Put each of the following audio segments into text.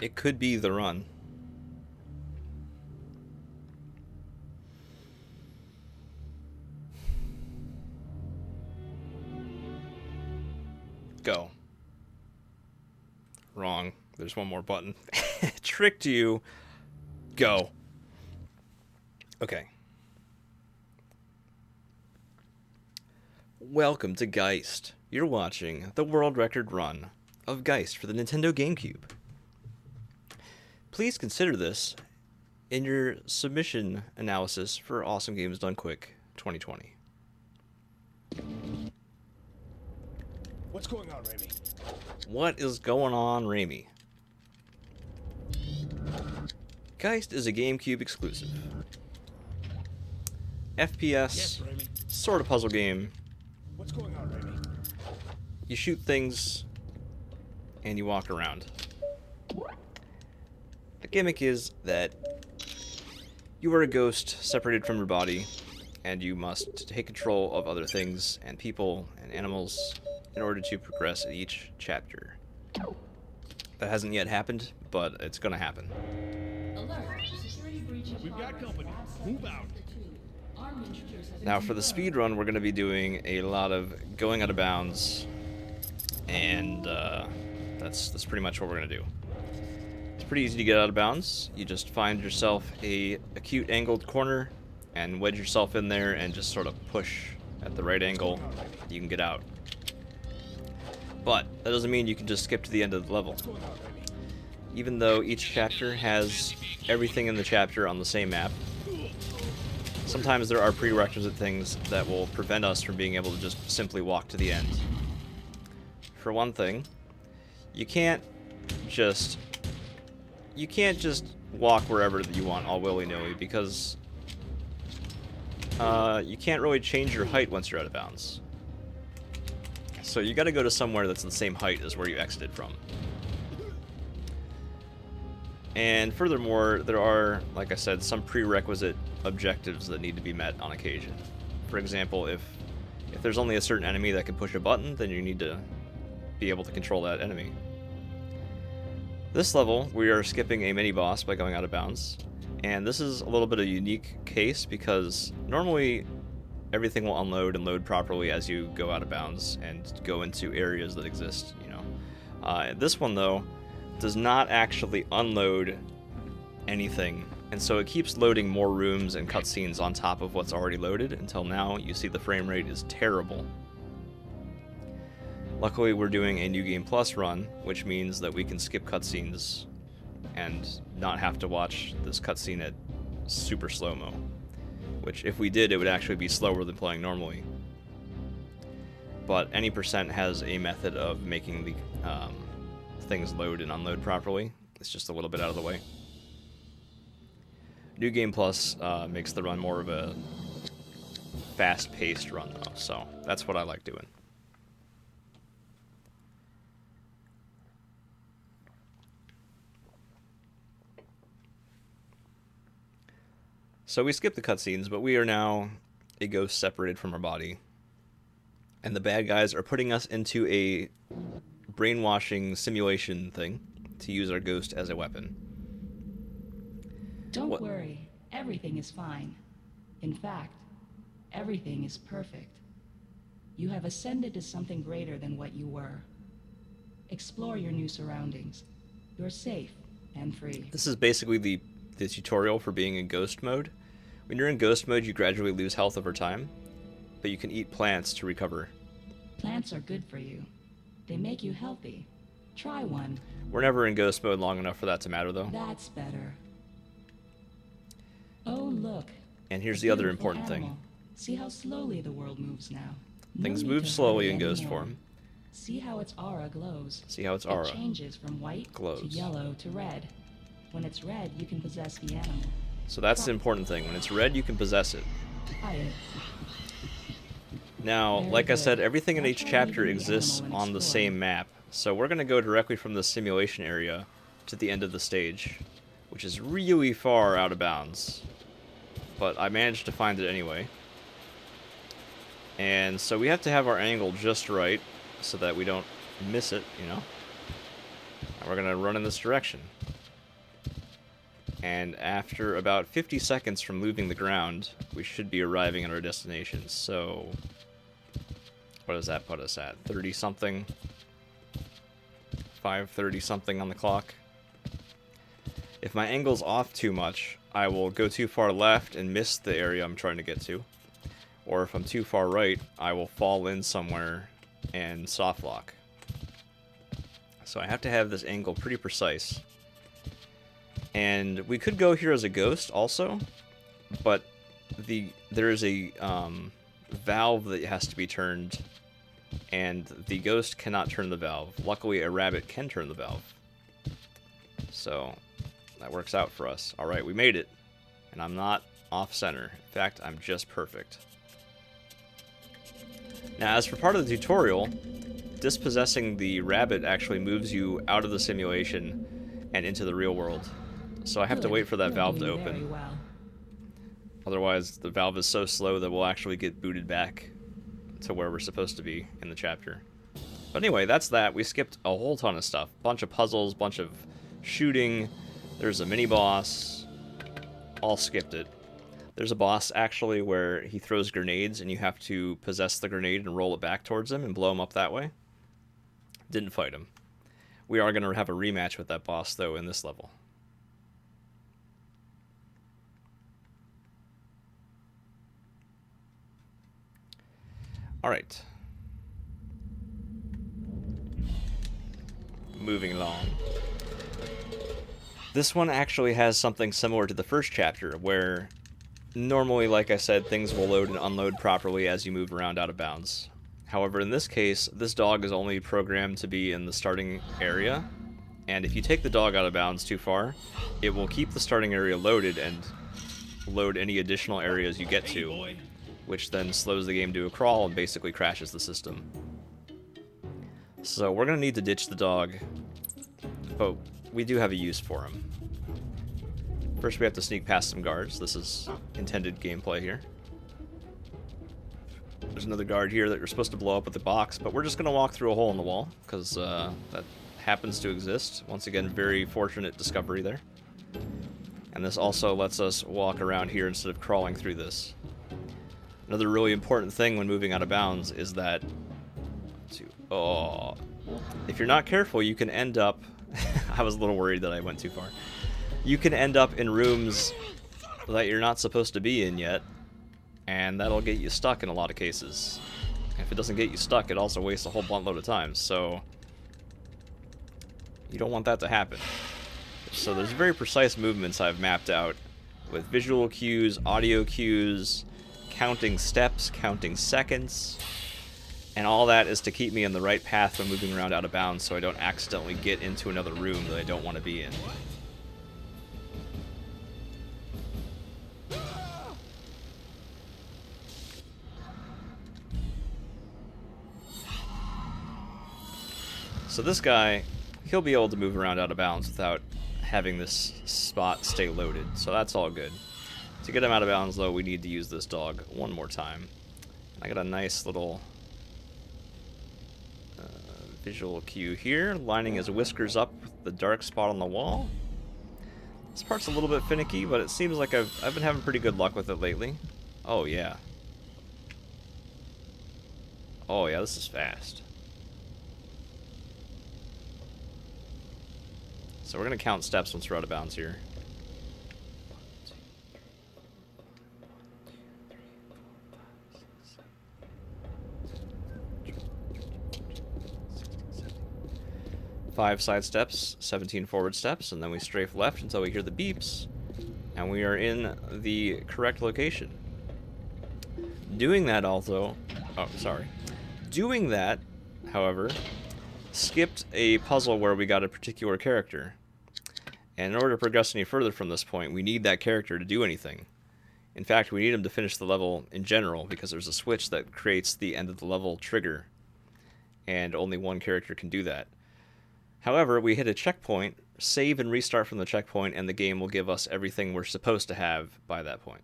It could be the run. Go. Wrong. There's one more button. Tricked you. Go. Okay. Welcome to Geist. You're watching the world record run of Geist for the Nintendo GameCube. Please consider this in your submission analysis for Awesome Games Done Quick 2020. What's going on, Raimi? What is going on, Raimi? Geist is a GameCube exclusive. FPS, Yes, Raimi. sort of puzzle game. What's going on, Raimi? You shoot things, and you walk around. The gimmick is that you are a ghost separated from your body, and you must take control of other things and people and animals in order to progress in each chapter. That hasn't yet happened, but it's gonna happen. We've got company. Move out. Now for the speedrun, we're gonna be doing a lot of going out of bounds, and that's pretty much what we're gonna do. It's pretty easy to get out of bounds. You just find yourself a acute angled corner and wedge yourself in there and just sort of push at the right angle. You can get out. But that doesn't mean you can just skip to the end of the level. What's going on, Raimi? Even though each chapter has everything in the chapter on the same map, sometimes there are prerequisite things that will prevent us from being able to just simply walk to the end. For one thing, you can't just walk wherever that you want all willy-nilly, because you can't really change your height once you're out of bounds. So you gotta go to somewhere that's the same height as where you exited from. And furthermore, there are, like I said, some prerequisite objectives that need to be met on occasion. For example, if there's only a certain enemy that can push a button, then you need to be able to control that enemy. This level, we are skipping a mini-boss by going out of bounds. And this is a little bit of a unique case because normally everything will unload and load properly as you go out of bounds and go into areas that exist, you know. This one, though, does not actually unload anything, and so it keeps loading more rooms and cutscenes on top of what's already loaded until now you see the frame rate is terrible. Luckily, we're doing a New Game Plus run, which means that we can skip cutscenes and not have to watch this cutscene at super slow-mo. Which, if we did, it would actually be slower than playing normally. But any percent has a method of making the things load and unload properly. It's just a little bit out of the way. New Game Plus makes the run more of a fast-paced run, though, so that's what I like doing. So we skip the cutscenes, but we are now a ghost separated from our body. And the bad guys are putting us into a brainwashing simulation thing to use our ghost as a weapon. Don't What- worry, everything is fine. In fact, everything is perfect. You have ascended to something greater than what you were. Explore your new surroundings. You're safe and free. This is basically the tutorial for being in ghost mode. When you're in ghost mode, you gradually lose health over time, but you can eat plants to recover. Plants are good for you. They make you healthy. Try one. We're never in ghost mode long enough for that to matter, though. That's better. Oh, look. And here's a the other beautiful important thing. animal. See how slowly the world moves now. No Things need move to slowly hurry in ghost anymore. form. See how its aura glows. See how its It aura changes from white glows. to yellow to red. When it's red, you can possess the animal. So that's the important thing. When it's red, you can possess it. Try it. Now, Very like I good. said, everything in Now each try chapter leaving the exists animal and on the explore. same map. So we're going to go directly from the simulation area to the end of the stage, which is really far out of bounds. But I managed to find it anyway. And so we have to have our angle just right so that we don't miss it, you know. And we're going to run in this direction. And after about 50 seconds from leaving the ground, we should be arriving at our destination. So, what does that put us at? 30-something? 5:30-something on the clock? If my angle's off too much, I will go too far left and miss the area I'm trying to get to. Or if I'm too far right, I will fall in somewhere and soft lock. So I have to have this angle pretty precise. And we could go here as a ghost also, but there is a valve that has to be turned, and the ghost cannot turn the valve. Luckily, a rabbit can turn the valve. So that works out for us. Alright, we made it. And I'm not off-center. In fact, I'm just perfect. Now, as for part of the tutorial, dispossessing the rabbit actually moves you out of the simulation and into the real world. So I have to wait for that valve to open. Well. Otherwise, the valve is so slow that we'll actually get booted back to where we're supposed to be in the chapter. But anyway, that's that. We skipped a whole ton of stuff. Bunch of puzzles, bunch of shooting. There's a mini-boss. All skipped it. There's a boss, actually, where he throws grenades, and you have to possess the grenade and roll it back towards him and blow him up that way. Didn't fight him. We are going to have a rematch with that boss, though, in this level. Alright. Moving along. This one actually has something similar to the first chapter, where normally, like I said, things will load and unload properly as you move around out of bounds. However, in this case, this dog is only programmed to be in the starting area, and if you take the dog out of bounds too far, it will keep the starting area loaded and load any additional areas you get to, which then slows the game to a crawl and basically crashes the system. So we're going to need to ditch the dog, but we do have a use for him. First we have to sneak past some guards. This is intended gameplay here. There's another guard here that you're supposed to blow up with the box, but we're just going to walk through a hole in the wall, because that happens to exist. Once again, very fortunate discovery there. And this also lets us walk around here instead of crawling through this. Another really important thing when moving out of bounds is that if you're not careful, you can end up... I was a little worried that I went too far. You can end up in rooms that you're not supposed to be in yet, and that'll get you stuck in a lot of cases. If it doesn't get you stuck, it also wastes a whole buttload of time, so you don't want that to happen. So there's very precise movements I've mapped out with visual cues, audio cues, counting steps, counting seconds, and all that is to keep me in the right path when moving around out of bounds so I don't accidentally get into another room that I don't want to be in. So this guy, he'll be able to move around out of bounds without having this spot stay loaded, so that's all good. To get him out of bounds, though, we need to use this dog one more time. I got a nice little visual cue here, lining his whiskers up with the dark spot on the wall. This part's a little bit finicky, but it seems like I've been having pretty good luck with it lately. Oh yeah. Oh yeah, this is fast. So we're going to count steps once we're out of bounds here. 5 side steps, 17 forward steps, and then we strafe left until we hear the beeps, and we are in the correct location. Doing that, however, skipped a puzzle where we got a particular character. And in order to progress any further from this point, we need that character to do anything. In fact, we need him to finish the level in general, because there's a switch that creates the end of the level trigger, and only one character can do that. However, we hit a checkpoint, save and restart from the checkpoint, and the game will give us everything we're supposed to have by that point.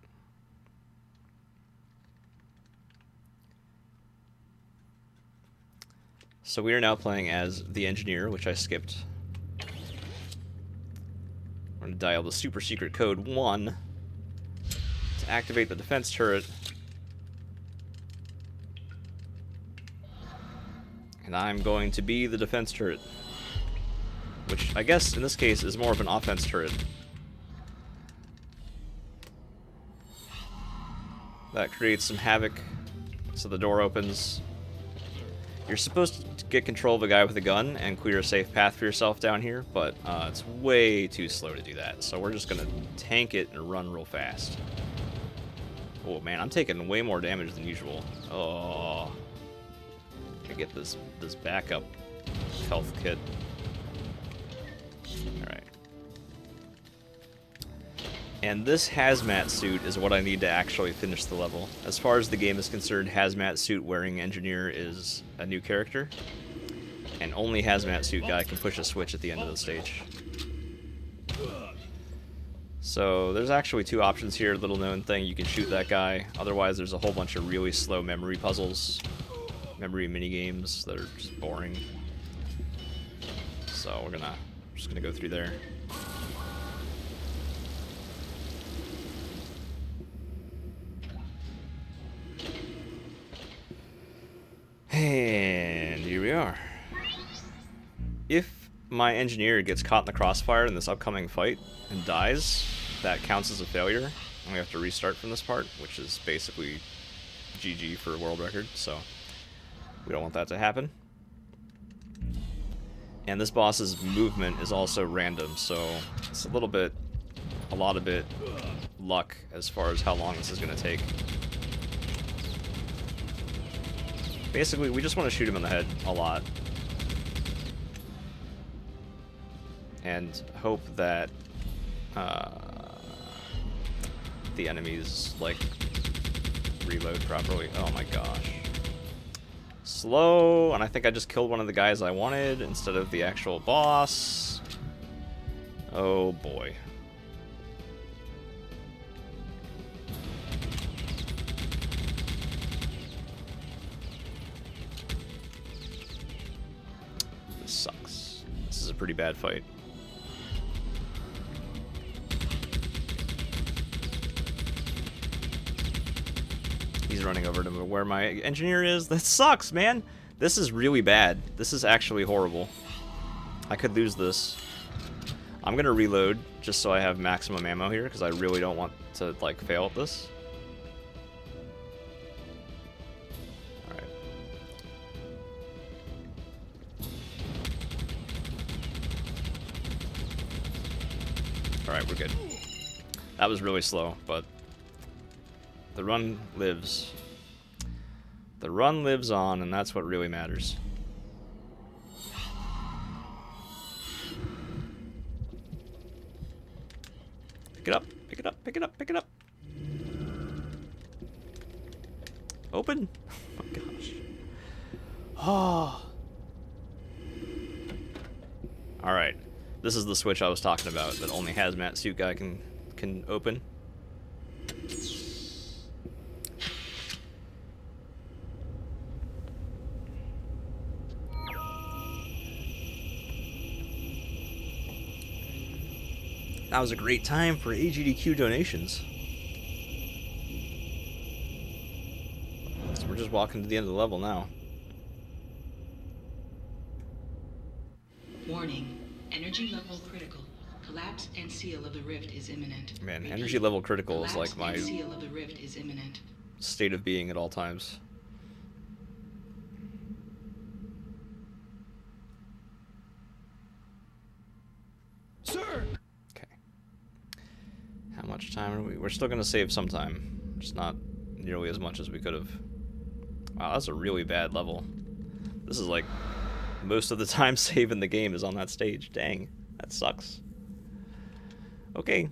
So we are now playing as the engineer, which I skipped going to dial the super secret code 1 to activate the defense turret. And I'm going to be the defense turret, which I guess in this case is more of an offense turret. That creates some havoc. So the door opens. You're supposed to get control of a guy with a gun and clear a safe path for yourself down here, but it's way too slow to do that. So we're just gonna tank it and run real fast. Oh man, I'm taking way more damage than usual. Oh, I get this backup health kit. All right. And this hazmat suit is what I need to actually finish the level. As far as the game is concerned, hazmat suit wearing engineer is a new character, and only hazmat suit guy can push a switch at the end of the stage. So there's actually two options here. Little known thing, you can shoot that guy. Otherwise, there's a whole bunch of really slow memory puzzles, memory mini games that are just boring. So we're just gonna go through there. And here we are. If my engineer gets caught in the crossfire in this upcoming fight and dies, that counts as a failure. And we have to restart from this part, which is basically GG for world record, so we don't want that to happen. And this boss's movement is also random, so it's a lot of it luck as far as how long this is going to take. Basically, we just want to shoot him in the head a lot. And hope that the enemies, like, reload properly. Oh my gosh. Slow, and I think I just killed one of the guys I wanted instead of the actual boss. Oh boy. This sucks. This is a pretty bad fight. He's running over to where my engineer is. That sucks, man. This is really bad. This is actually horrible. I could lose this. I'm gonna reload just so I have maximum ammo here because I really don't want to like fail at this. All right. All right, we're good. That was really slow, but the run lives. The run lives on, and that's what really matters. Pick it up, pick it up, pick it up, pick it up. Open. Oh my gosh. Oh. Alright. This is the switch I was talking about that only hazmat suit guy can open. That was a great time for AGDQ donations. So we're just walking to the end of the level now. Warning. Energy level critical. Collapse and seal of the rift is imminent. Man, Repeat. energy level critical is like my Collapse and seal of the rift is imminent. state of being at all times. Sir! How much time are we? We're still going to save some time. Just not nearly as much as we could have. Wow, that's a really bad level. This is like most of the time save in the game is on that stage. Dang, that sucks. Okay.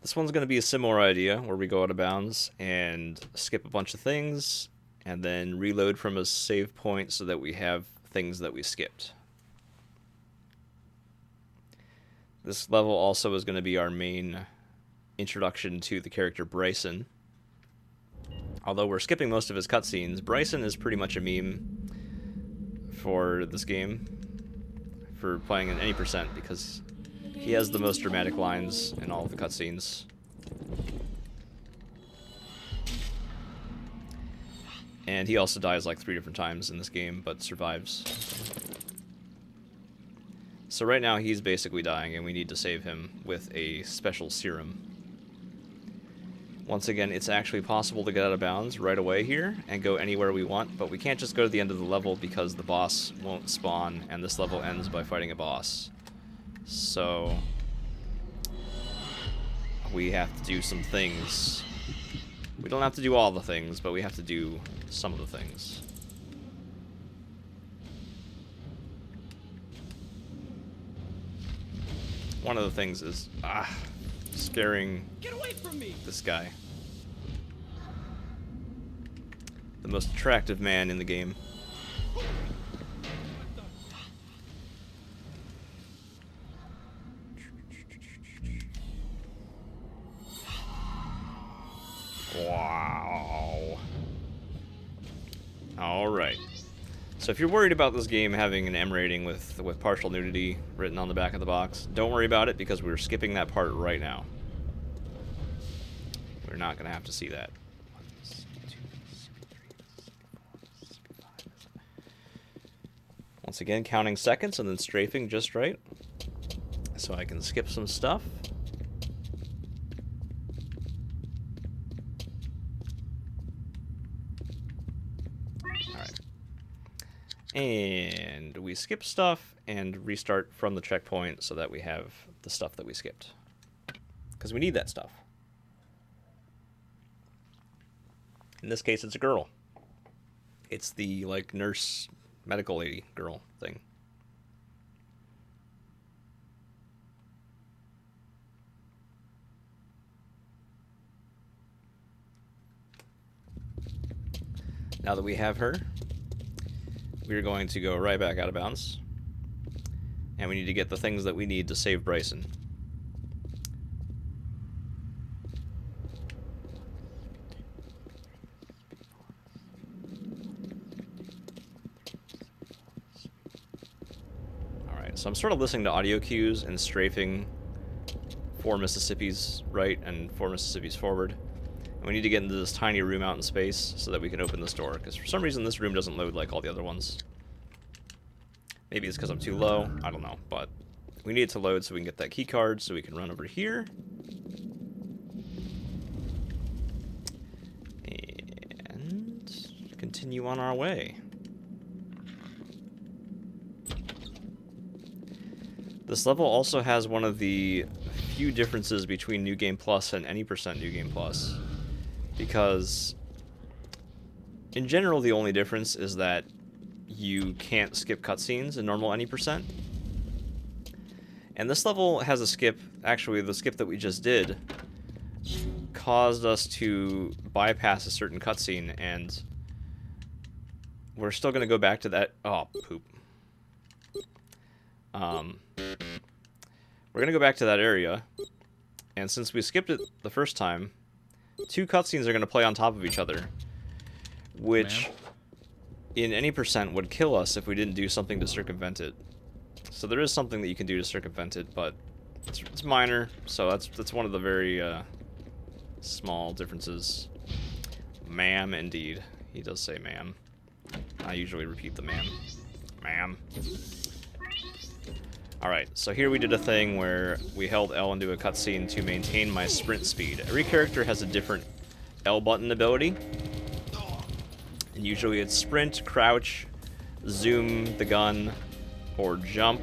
This one's going to be a similar idea, where we go out of bounds and skip a bunch of things, and then reload from a save point so that we have things that we skipped. This level also is going to be our main introduction to the character Bryson. Although we're skipping most of his cutscenes, Bryson is pretty much a meme for this game, for playing in any percent, because he has the most dramatic lines in all of the cutscenes. And he also dies like 3 different times in this game, but survives. So right now he's basically dying, and we need to save him with a special serum. Once again, it's actually possible to get out of bounds right away here and go anywhere we want, but we can't just go to the end of the level because the boss won't spawn, and this level ends by fighting a boss. So we have to do some things. We don't have to do all the things, but we have to do some of the things. One of the things is scaring Get away from me! this guy. The most attractive man in the game. Wow. Alright. So if you're worried about this game having an M rating with partial nudity written on the back of the box, don't worry about it, because we're skipping that part right now. We're not going to have to see that. Once again, counting seconds and then strafing just right, so I can skip some stuff. Alright. And we skip stuff and restart from the checkpoint so that we have the stuff that we skipped. Because we need that stuff. In this case, it's a girl. It's the, like, nurse, medical lady girl thing. Now that we have her, we're going to go right back out of bounds. And we need to get the things that we need to save Bryson. Alright, so I'm sort of listening to audio cues and strafing 4 Mississippis right and 4 Mississippis forward. We need to get into this tiny room out in space so that we can open this door, because for some reason this room doesn't load like all the other ones. Maybe it's because I'm too low, I don't know, but we need it to load so we can get that key card so we can run over here. And continue on our way. This level also has one of the few differences between New Game Plus and any percent New Game Plus. Because, in general, the only difference is that you can't skip cutscenes in normal any percent. And this level has a skip, actually the skip that we just did, caused us to bypass a certain cutscene, and we're still going to go back to that, oh, poop. We're going to go back to that area, and since we skipped it the first time, 2 cutscenes are going to play on top of each other, which in any percent would kill us if we didn't do something to circumvent it. So there is something that you can do to circumvent it, but it's minor, so that's one of the very small differences. Ma'am, indeed. He does say ma'am. I usually repeat the ma'am. Ma'am. Alright, so here we did a thing where we held L into a cutscene to maintain my sprint speed. Every character has a different L button ability. And usually it's sprint, crouch, zoom the gun, or jump.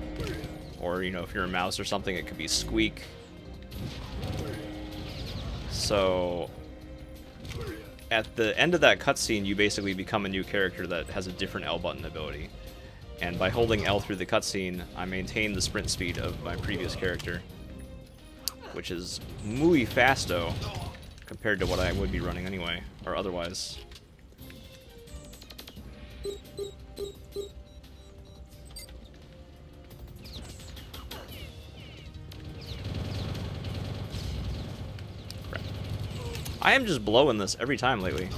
Or, you know, if you're a mouse or something, it could be squeak. So, at the end of that cutscene, you basically become a new character that has a different L button ability. And by holding L through the cutscene, I maintain the sprint speed of my previous character, which is muy fasto compared to what I would be running anyway, or otherwise. Crap. I am just blowing this every time lately.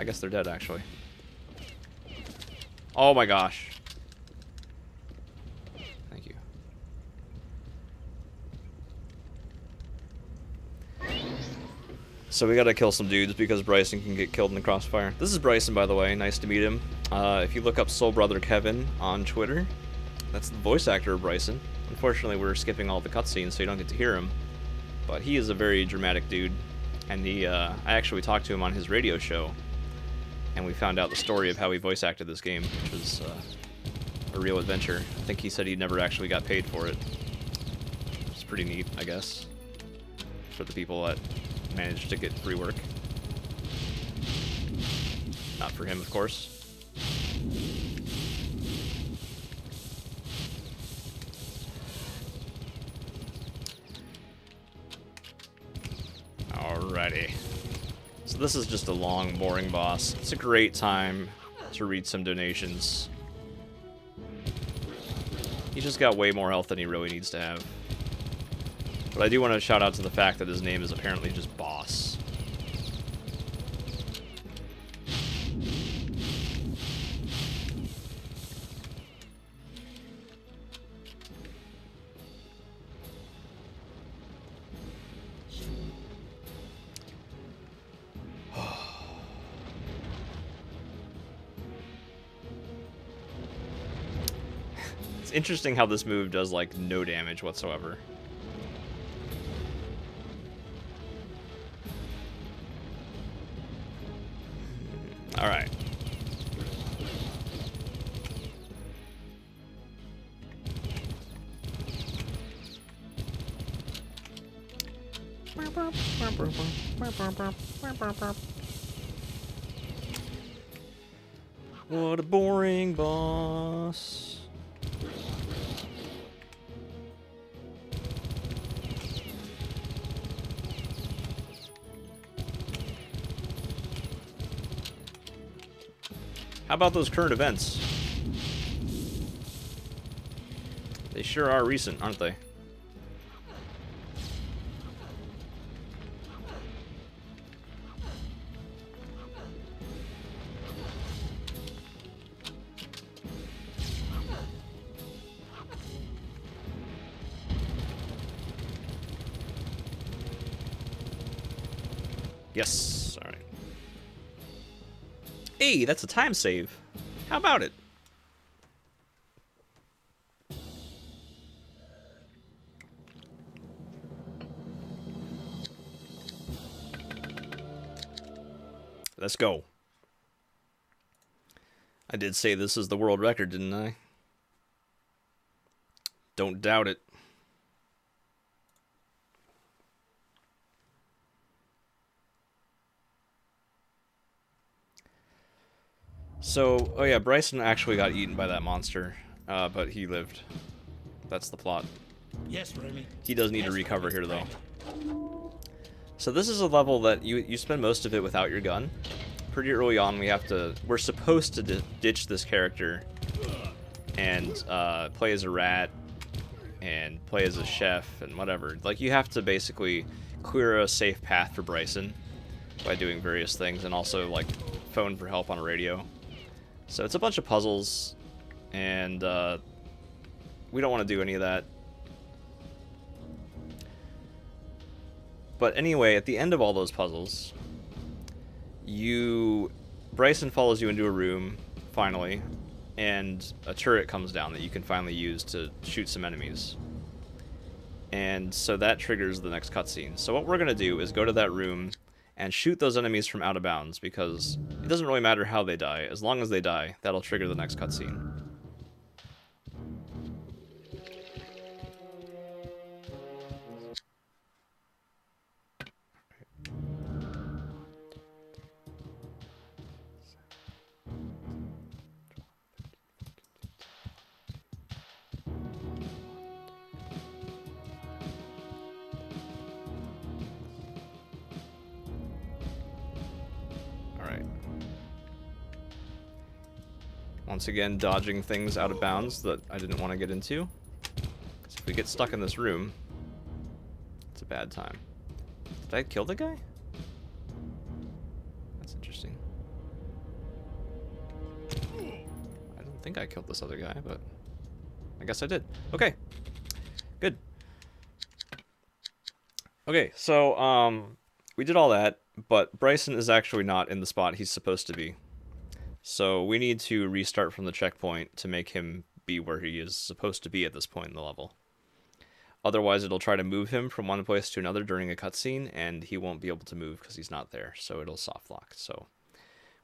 I guess they're dead, actually. Oh my gosh. Thank you. So we gotta kill some dudes because Bryson can get killed in the crossfire. This is Bryson, by the way. Nice to meet him. If you look up Soul Brother Kevin on Twitter, that's the voice actor of Bryson. Unfortunately, we're skipping all the cutscenes, so you don't get to hear him. But he is a very dramatic dude. And I actually talked to him on his radio show. And we found out the story of how he voice acted this game, which was a real adventure. I think he said he never actually got paid for it. It's pretty neat, I guess, for the people that managed to get free work. Not for him, of course. Alrighty. So this is just a long, boring boss. It's a great time to read some donations. He's just got way more health than he really needs to have. But I do want to shout out to the fact that his name is apparently just Boss. It's interesting how this move does, like, no damage whatsoever. Alright. What a boring boss. How about those current events? They sure are recent, aren't they? Yes, alright. Hey, that's a time save. How about it? Let's go. I did say this is the world record, didn't I? Don't doubt it. So, oh yeah, Bryson actually got eaten by that monster, but he lived. That's the plot. Yes, Remy. He does need to recover here, though. So this is a level that you spend most of it without your gun. Pretty early on, we're supposed to ditch this character and play as a rat and play as a chef and whatever. Like, you have to basically clear a safe path for Bryson by doing various things, and also, like, phone for help on a radio. So it's a bunch of puzzles, and we don't want to do any of that. But anyway, at the end of all those puzzles, Bryson follows you into a room, finally, and a turret comes down that you can finally use to shoot some enemies. And so that triggers the next cutscene. So what we're going to do is go to that room and shoot those enemies from out of bounds, because it doesn't really matter how they die. As long as they die, that'll trigger the next cutscene. Once again, dodging things out of bounds that I didn't want to get into. Because if we get stuck in this room, it's a bad time. Did I kill the guy? That's interesting. think I killed this other guy, but I guess I did. Okay. Good. Okay, so, we did all that, but Bryson is actually not in the spot he's supposed to be. So we need to restart from the checkpoint to make him be where he is supposed to be at this point in the level. Otherwise, it'll try to move him from one place to another during a cutscene, and he won't be able to move because he's not there, so it'll soft lock. So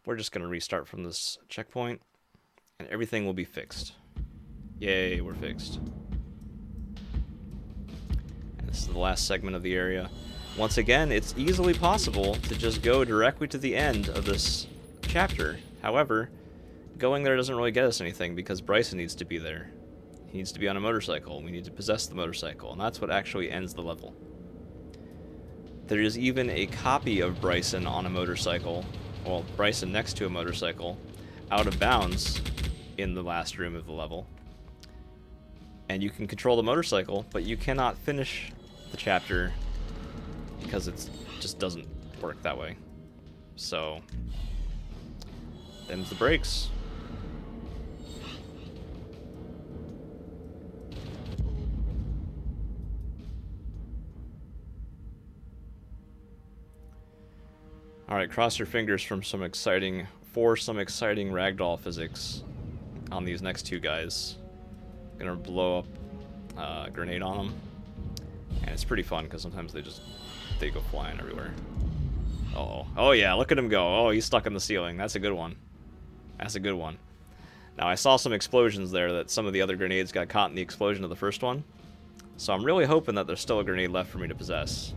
we're just going to restart from this checkpoint, and everything will be fixed. Yay, we're fixed. And this is the last segment of the area. Once again, it's easily possible to just go directly to the end of this chapter. However, going there doesn't really get us anything because Bryson needs to be there. He needs to be on a motorcycle. We need to possess the motorcycle, and that's what actually ends the level. There is even a copy of Bryson on a motorcycle, well, Bryson next to a motorcycle, out of bounds in the last room of the level. And you can control the motorcycle, but you cannot finish the chapter because it just doesn't work that way. So, them's the brakes. Alright, cross your fingers for some exciting ragdoll physics on these next two guys. Gonna blow up a grenade on them. And it's pretty fun because sometimes they go flying everywhere. Uh-oh. Oh yeah, look at him go. Oh, he's stuck in the ceiling. That's a good one. That's a good one. Now, I saw some explosions there that some of the other grenades got caught in the explosion of the first one. So I'm really hoping that there's still a grenade left for me to possess.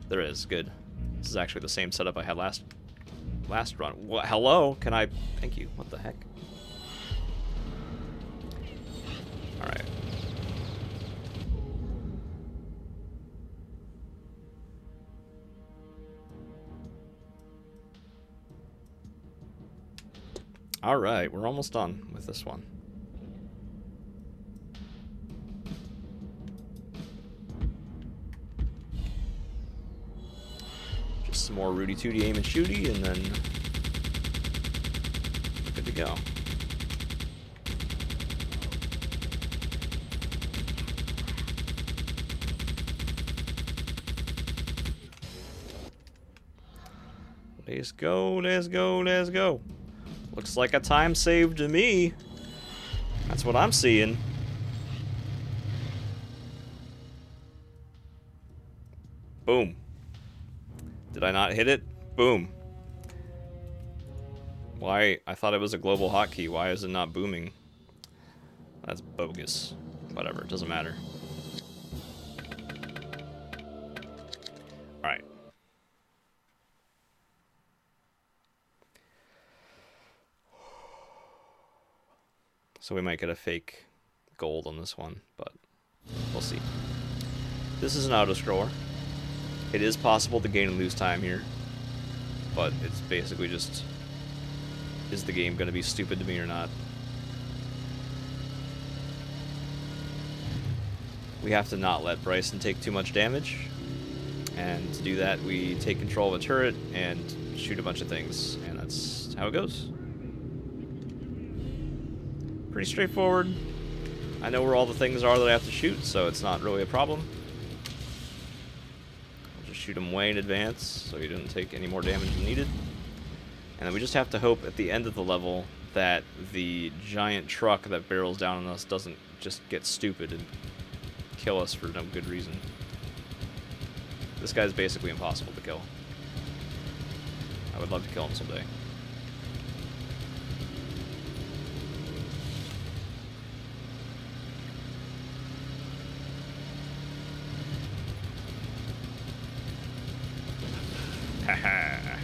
There is. Good. This is actually the same setup I had last run. What? Hello? Can I... Thank you. What the heck? Alright. Alright, we're almost done with this one. Just some more Rudy Tooty aim and shooty, and then we're good to go. Let's go, let's go, let's go. Looks like a time save to me. That's what I'm seeing. Boom. Did I not hit it? Boom. Why? I thought it was a global hotkey. Why is it not booming? That's bogus. Whatever, it doesn't matter. Alright. So we might get a fake gold on this one, but we'll see. This is an auto-scroller. It is possible to gain and lose time here, but it's basically just, is the game going to be stupid to me or not? We have to not let Bryson take too much damage, and to do that we take control of a turret and shoot a bunch of things, and that's how it goes. Pretty straightforward. I know where all the things are that I have to shoot, so it's not really a problem. I'll just shoot him way in advance, so he doesn't take any more damage than needed. And then we just have to hope at the end of the level that the giant truck that barrels down on us doesn't just get stupid and kill us for no good reason. This guy's basically impossible to kill. I would love to kill him someday. Haha.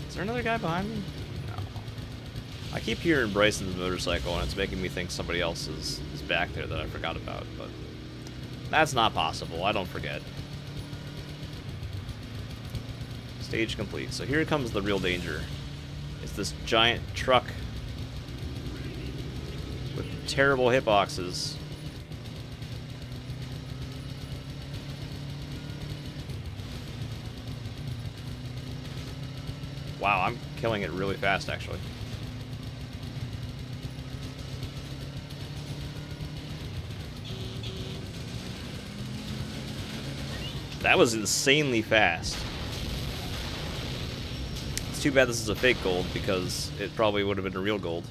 Is there another guy behind me? No. I keep hearing Bryson's motorcycle, and it's making me think somebody else is back there that I forgot about, but that's not possible. I don't forget. Stage complete. So here comes the real danger. It's this giant truck terrible hitboxes. Wow, I'm killing it really fast, actually. That was insanely fast. It's too bad this is a fake gold, because it probably would have been a real gold.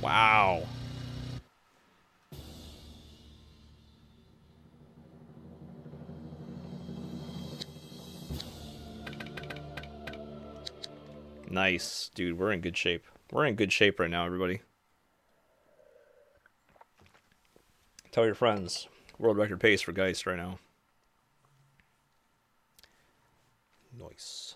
Wow. Nice. Dude, we're in good shape. We're in good shape right now, everybody. Tell your friends. World record pace for Geist right now. Nice.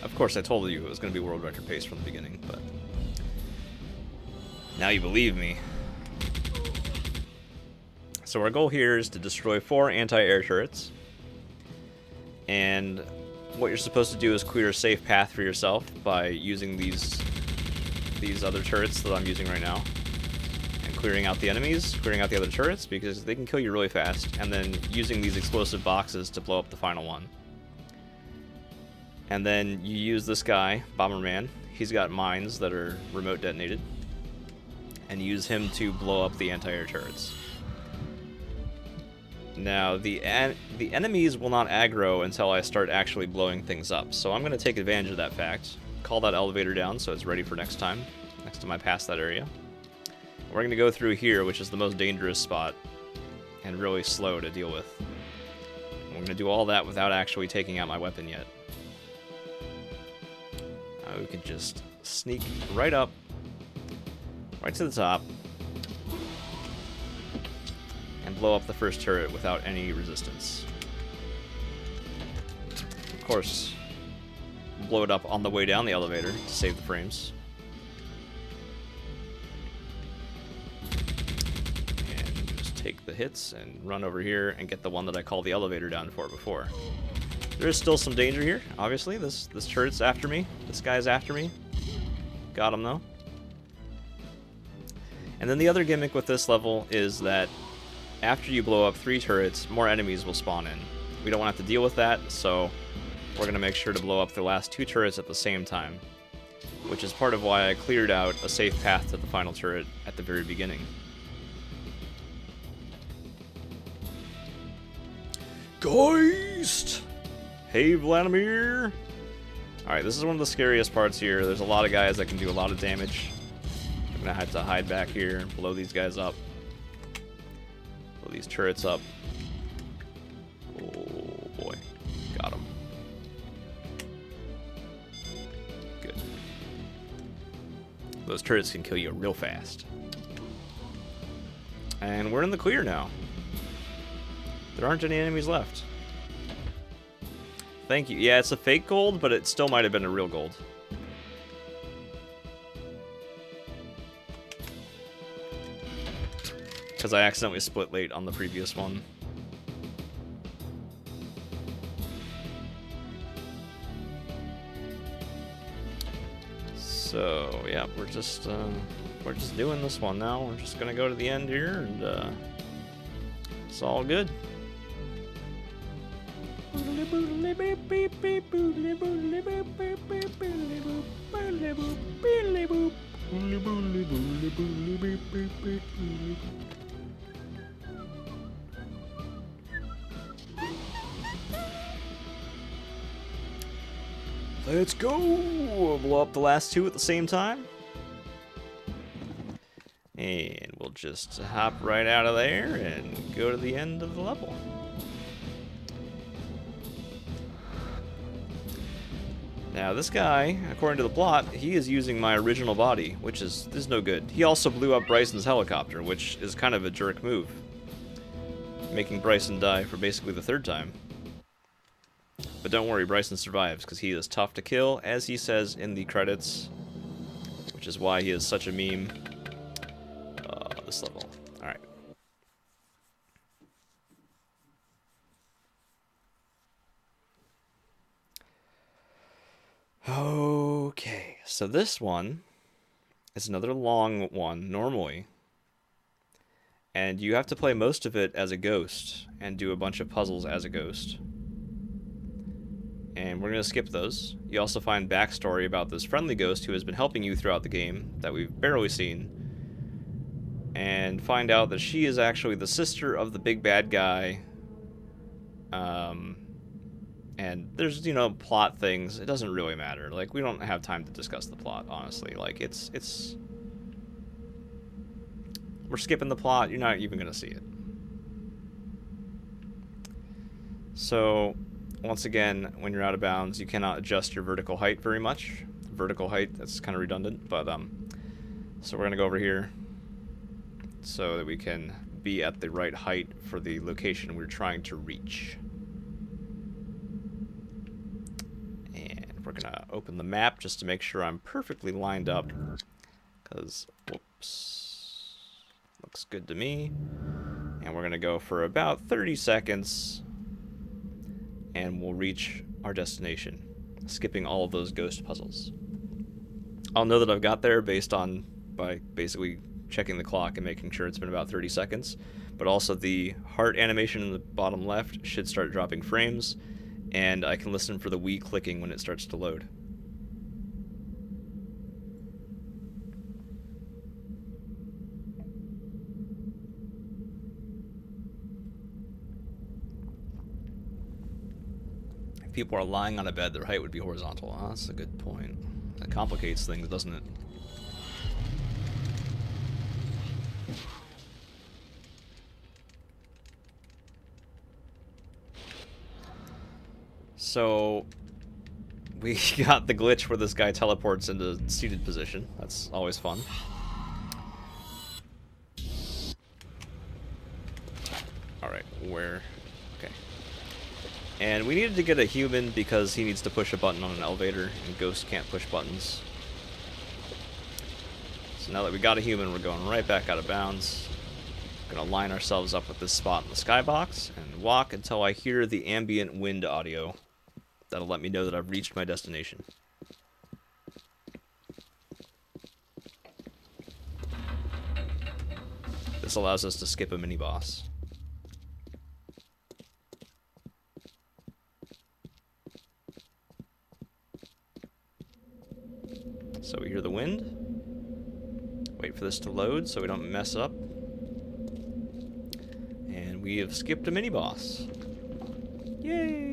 Of course, I told you it was going to be world record pace from the beginning, but now you believe me. So our goal here is to destroy 4 anti-air turrets, and what you're supposed to do is clear a safe path for yourself by using these other turrets that I'm using right now, and clearing out the enemies, clearing out the other turrets, because they can kill you really fast, and then using these explosive boxes to blow up the final one. And then you use this guy, Bomberman. He's got mines that are remote detonated, and use him to blow up the anti-air turrets. Now, the enemies will not aggro until I start actually blowing things up, so I'm going to take advantage of that fact. Call that elevator down so it's ready for next time I pass that area. We're going to go through here, which is the most dangerous spot, and really slow to deal with. We're going to do all that without actually taking out my weapon yet. Now we can just sneak right up, right to the top, and blow up the first turret without any resistance. Of course, blow it up on the way down the elevator to save the frames. And just take the hits and run over here and get the one that I called the elevator down for before. There is still some danger here, obviously. This turret's after me. This guy's after me. Got him, though. And then the other gimmick with this level is that after you blow up 3 turrets, more enemies will spawn in. We don't want to have to deal with that, so we're going to make sure to blow up the last 2 turrets at the same time, which is part of why I cleared out a safe path to the final turret at the very beginning. Geist! Hey, Vladimir! Alright, this is one of the scariest parts here. There's a lot of guys that can do a lot of damage. I'm going to have to hide back here and blow these guys up. Blow these turrets up. Oh boy. Got him. Good. Those turrets can kill you real fast. And we're in the clear now. There aren't any enemies left. Thank you. Yeah, it's a fake gold, but it still might have been a real gold. Because I accidentally split late on the previous one. So, yeah, we're just doing this one now. We're just gonna go to the end here, and it's all good. Let's go! We'll blow up the last 2 at the same time. And we'll just hop right out of there and go to the end of the level. Now this guy, according to the plot, he is using my original body, which is no good. He also blew up Bryson's helicopter, which is kind of a jerk move, making Bryson die for basically the 3rd time. But don't worry, Bryson survives, because he is tough to kill, as he says in the credits, which is why he is such a meme. This level. Alright. Okay, so this one is another long one, normally. And you have to play most of it as a ghost and do a bunch of puzzles as a ghost. And we're going to skip those. You also find backstory about this friendly ghost who has been helping you throughout the game that we've barely seen. And find out that she is actually the sister of the big bad guy. And there's, you know, plot things. It doesn't really matter. Like, we don't have time to discuss the plot, honestly. Like, it's... We're skipping the plot. You're not even going to see it. So, once again, when you're out of bounds, you cannot adjust your vertical height very much. Vertical height, that's kind of redundant, but, so we're going to go over here so that we can be at the right height for the location we're trying to reach. And we're going to open the map just to make sure I'm perfectly lined up, because, whoops, looks good to me. And we're going to go for about 30 seconds, and we'll reach our destination, skipping all of those ghost puzzles. I'll know that I've got there by basically checking the clock and making sure it's been about 30 seconds, but also the heart animation in the bottom left should start dropping frames, and I can listen for the Wii clicking when it starts to load. If people are lying on a bed, their height would be horizontal. Oh, that's a good point. That complicates things, doesn't it? So, we got the glitch where this guy teleports into seated position. That's always fun. Alright, where... Okay. And we needed to get a human because he needs to push a button on an elevator, and ghosts can't push buttons. So now that we got a human, we're going right back out of bounds. Gonna line ourselves up with this spot in the skybox, and walk until I hear the ambient wind audio. That'll let me know that I've reached my destination. This allows us to skip a mini-boss. So we hear the wind. Wait for this to load so we don't mess up. And we have skipped a mini-boss. Yay!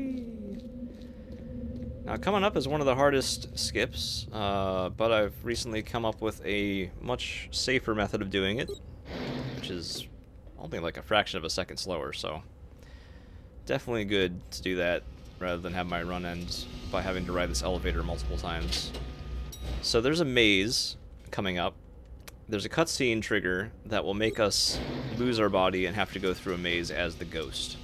Now, coming up is one of the hardest skips, but I've recently come up with a much safer method of doing it, which is only like a fraction of a second slower, so definitely good to do that rather than have my run end by having to ride this elevator multiple times. So there's a maze coming up. There's a cutscene trigger that will make us lose our body and have to go through a maze as the ghost.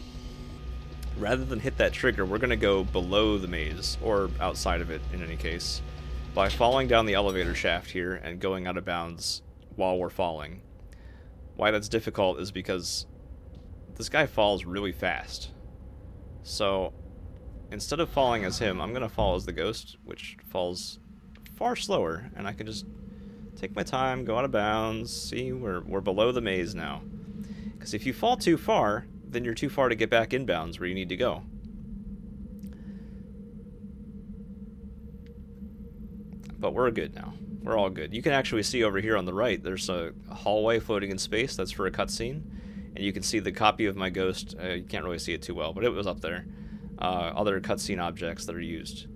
Rather than hit that trigger, we're going to go below the maze, or outside of it in any case, by falling down the elevator shaft here and going out of bounds while we're falling. Why that's difficult is because this guy falls really fast. So, instead of falling as him, I'm going to fall as the ghost, which falls far slower, and I can just take my time, go out of bounds. See, we're below the maze now. Because if you fall too far, then you're too far to get back in bounds where you need to go. But we're good now. We're all good. You can actually see over here on the right, there's a hallway floating in space. That's for a cutscene. And you can see the copy of my ghost. You can't really see it too well, but it was up there. Other cutscene objects that are used.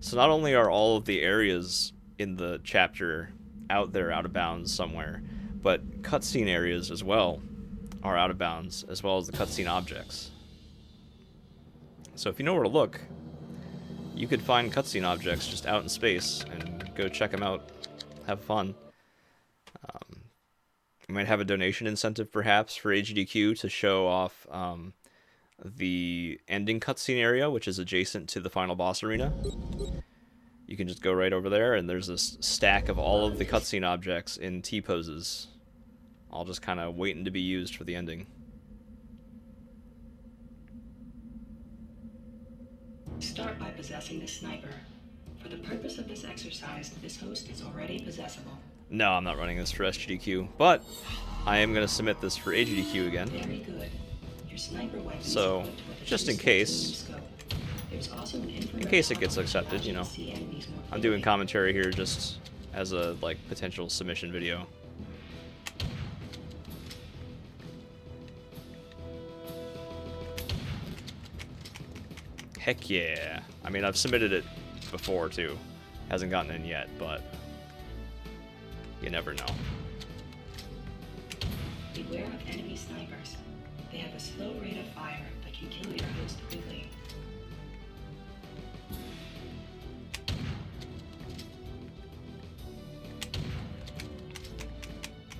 So not only are all of the areas in the chapter out there, out of bounds somewhere, but cutscene areas as well are out of bounds, as well as the cutscene objects. So if you know where to look, you could find cutscene objects just out in space and go check them out, have fun. You might have a donation incentive perhaps for AGDQ to show off the ending cutscene area, which is adjacent to the final boss arena. You can just go right over there, and there's this stack of all of the cutscene objects in T-poses, all just kind of waiting to be used for the ending. Start by possessing the sniper. For the purpose of this exercise, this host is already possessable. No, I'm not running this for SGDQ, but I am going to submit this for AGDQ again. Very good. Your sniper weapon is So, equipped with a just in 2-sensor case, scope. There's also an infrared in case it gets goggles that accepted, allows you know. to see enemies more I'm doing clearly. commentary here just as a, like, potential submission video. Heck yeah. I mean, I've submitted it before, too. Hasn't gotten in yet, but you never know. Beware of enemy snipers. They have a slow rate of fire but can kill your host quickly.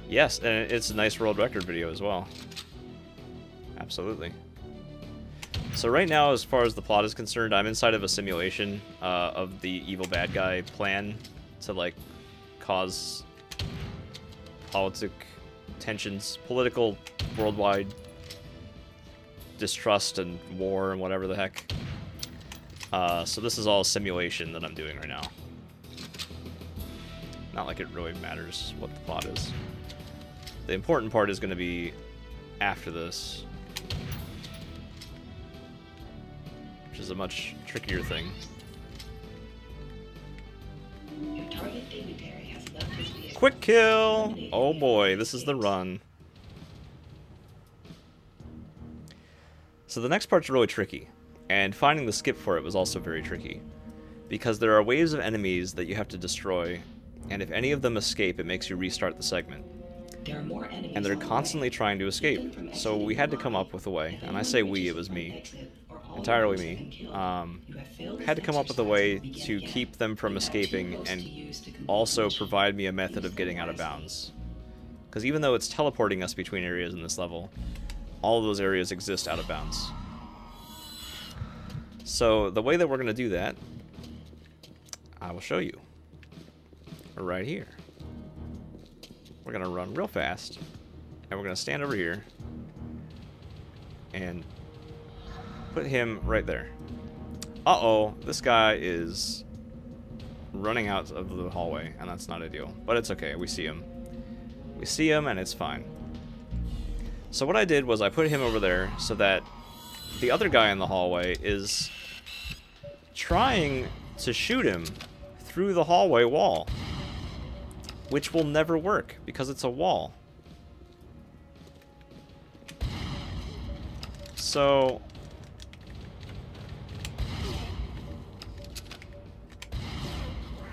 Yes, and it's a nice world record video as well. Absolutely. So right now, as far as the plot is concerned, I'm inside of a simulation of the evil bad guy plan to, like, cause political worldwide distrust and war and whatever the heck. So this is all simulation that I'm doing right now. Not like it really matters what the plot is. The important part is going to be after this, which is a much trickier thing. Your target dignitary has left his vehicle. Quick kill! Oh boy, this is the run. So the next part's really tricky, and finding the skip for it was also very tricky, because there are waves of enemies that you have to destroy, and if any of them escape, it makes you restart the segment. There are more enemies And they're on the constantly way. trying to Keep them escape, from so we exiting had to the come line. up with a way, If and I anyone say we, reaches it was one me. exit, or all Entirely hosts have me. been killed, you have failed this Had to come up with a way exercise. Begin to again. keep them from You have 2 escaping hosts and to use to complete also the mission. provide me a method Use of getting them out of wisely. bounds. Because even though it's teleporting us between areas in this level, all of those areas exist out of bounds. So the way that we're going to do that, I will show you. Right here. We're going to run real fast, and we're going to stand over here and put him right there. Uh-oh, this guy is running out of the hallway, and that's not ideal. But it's okay, we see him. We see him, and it's fine. So what I did was I put him over there so that the other guy in the hallway is trying to shoot him through the hallway wall, which will never work because it's a wall. So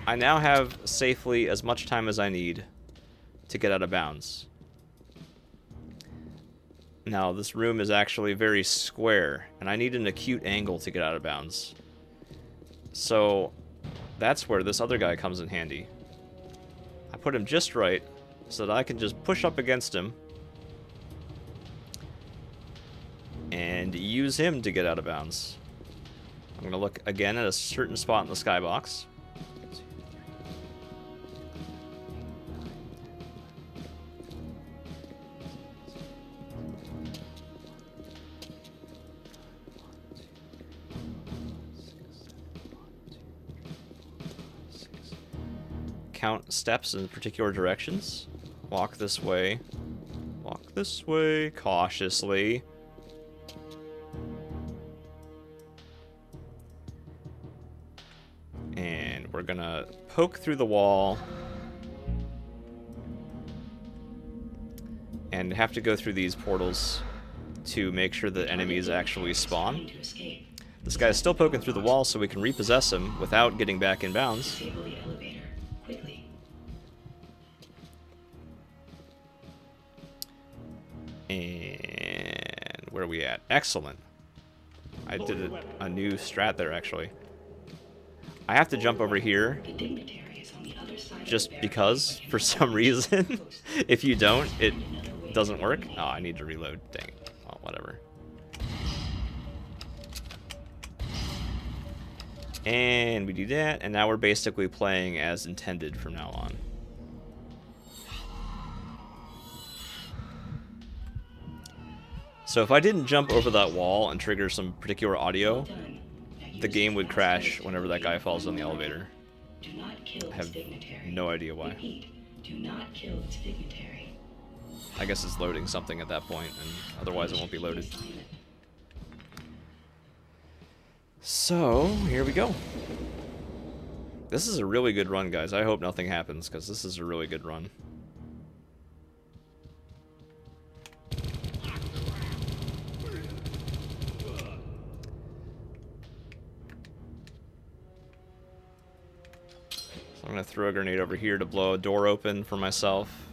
I now have safely as much time as I need to get out of bounds. Now, this room is actually very square, and I need an acute angle to get out of bounds. So that's where this other guy comes in handy. I put him just right so that I can just push up against him and use him to get out of bounds. I'm going to look again at a certain spot in the skybox. Count steps in particular directions. Walk this way. Walk this way cautiously. And we're gonna poke through the wall and have to go through these portals to make sure that enemies actually spawn. Trying to escape. This guy's still poking through the wall so we can repossess him without getting back in bounds. Disable the elevator quickly. And where are we at? Excellent. I did a new strat there, actually. I have to jump over here The dignitary is on the other side just of the because, barricade. for some reason, if you don't, it doesn't work. Oh, I need to reload. Dang it. Oh, whatever. And we do that, and now we're basically playing as intended from now on. So if I didn't jump over that wall and trigger some particular audio, Done. Now the use game would fast crash moves whenever to that guy locate falls on the one elevator. Do not kill I have its dignitary. no idea why. Repeat, do not kill its dignitary. I guess it's loading something at that point, and otherwise it won't be loaded. So, here we go. This is a really good run, guys. I hope nothing happens, because this is a really good run. So I'm going to throw a grenade over here to blow a door open for myself.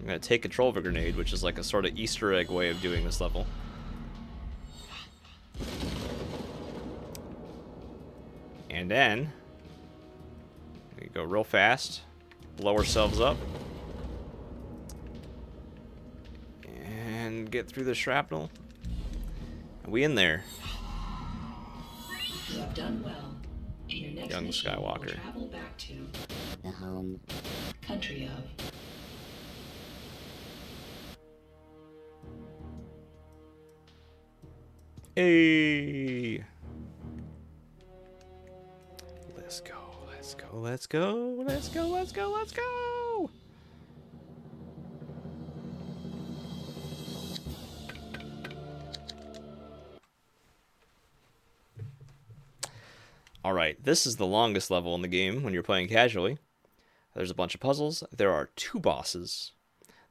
I'm going to take control of a grenade, which is like a sort of Easter egg way of doing this level. And then we go real fast, blow ourselves up, and get through the shrapnel. Are we in there? You have done well. In your next Young mission, Skywalker. you'll travel back to the home country of. Hey! Let's go, let's go, let's go, let's go, let's go, let's go! Alright, this is the longest level in the game when you're playing casually. There's a bunch of puzzles. There are 2 bosses.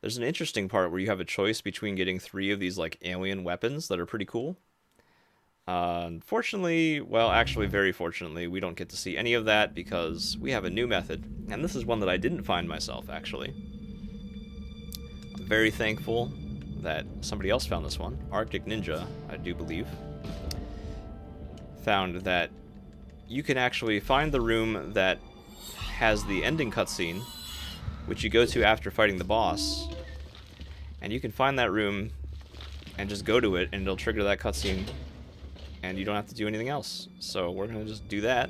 There's an interesting part where you have a choice between getting 3 of these like alien weapons that are pretty cool. Unfortunately, well, actually very fortunately, we don't get to see any of that because we have a new method. And this is one that I didn't find myself, actually. I'm very thankful that somebody else found this one. Arctic Ninja, I do believe, found that you can actually find the room that has the ending cutscene, which you go to after fighting the boss, and you can find that room and just go to it, and it'll trigger that cutscene, and you don't have to do anything else. So we're going to just do that.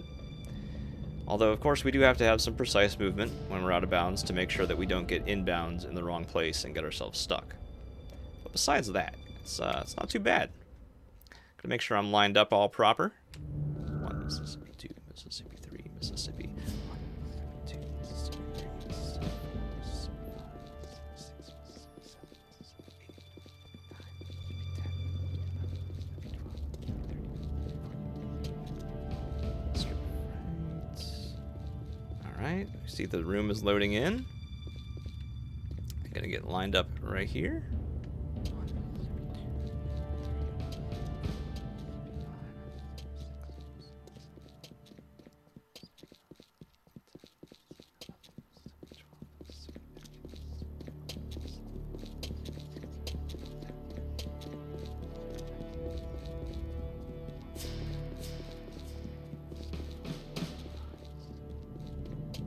Although, of course, we do have to have some precise movement when we're out of bounds to make sure that we don't get inbounds in the wrong place and get ourselves stuck. But besides that, it's not too bad. Gonna make sure I'm lined up all proper. 1 Mississippi, 2 Mississippi, 3 Mississippi. 1 Mississippi, 2 Mississippi, 3 Mississippi, 4 Mississippi, 5 Mississippi, 6 Mississippi, 7 Mississippi, 8 Mississippi, 9 Mississippi, 10 Mississippi, 11 Mississippi, 12 Mississippi, 13 Mississippi. Alright, we see the room is loading in. I'm gonna get lined up right here.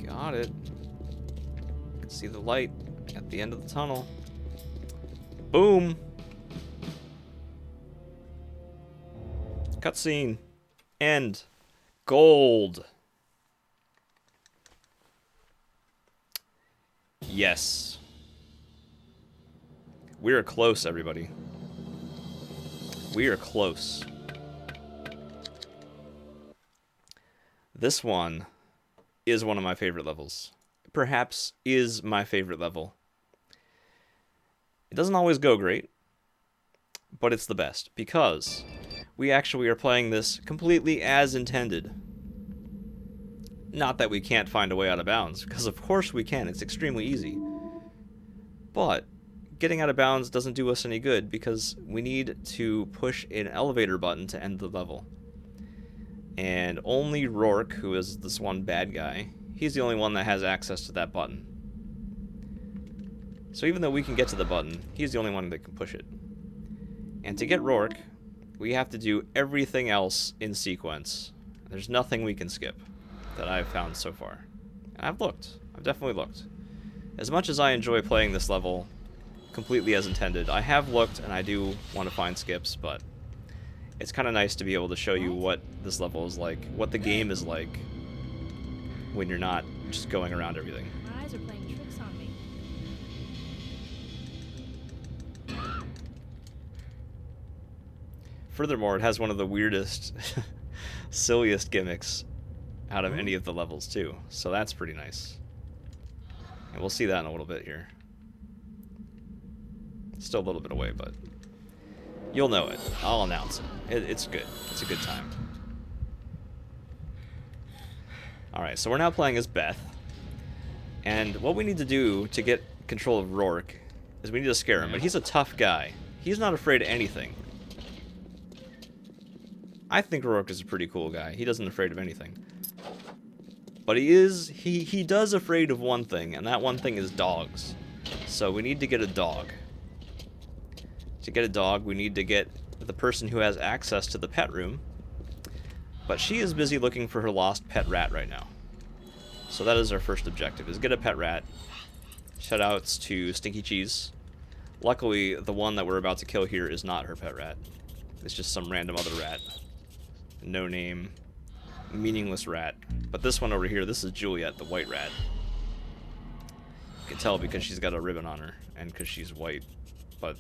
Got it. You can see the light at the end of the tunnel. Boom. Cutscene. End. Gold. Yes. We are close, everybody. We are close. This one is one of my favorite levels. Perhaps is my favorite level. It doesn't always go great, but it's the best because we actually are playing this completely as intended. Not that we can't find a way out of bounds, because of course we can. It's extremely easy. But getting out of bounds doesn't do us any good because we need to push an elevator button to end the level. And only Rourke, who is this one bad guy, he's the only one that has access to that button. So even though we can get to the button, he's the only one that can push it. And to get Rourke, we have to do everything else in sequence. There's nothing we can skip that I've found so far. And I've looked. I've definitely looked. As much as I enjoy playing this level completely as intended, I have looked and I do want to find skips, but it's kind of nice to be able to show you what this level is like, what the game is like when you're not just going around everything. My eyes are playing tricks on me. Furthermore, it has one of the weirdest, silliest gimmicks out of any of the levels too, so that's pretty nice. And we'll see that in a little bit here. Still a little bit away, but you'll know it. I'll announce it. It's good. It's a good time. Alright, so we're now playing as Beth. And what we need to do to get control of Rourke is we need to scare him, but he's a tough guy. He's not afraid of anything. I think Rourke is a pretty cool guy. He doesn't afraid of anything. But he does afraid of one thing, and that one thing is dogs. So we need to get a dog. To get a dog, we need to get the person who has access to the pet room. But she is busy looking for her lost pet rat right now. So that is our first objective, is get a pet rat. Shoutouts to Stinky Cheese. Luckily, the one that we're about to kill here is not her pet rat. It's just some random other rat. No name, meaningless rat. But this one over here, this is Juliet, the white rat. You can tell because she's got a ribbon on her, and because she's white. But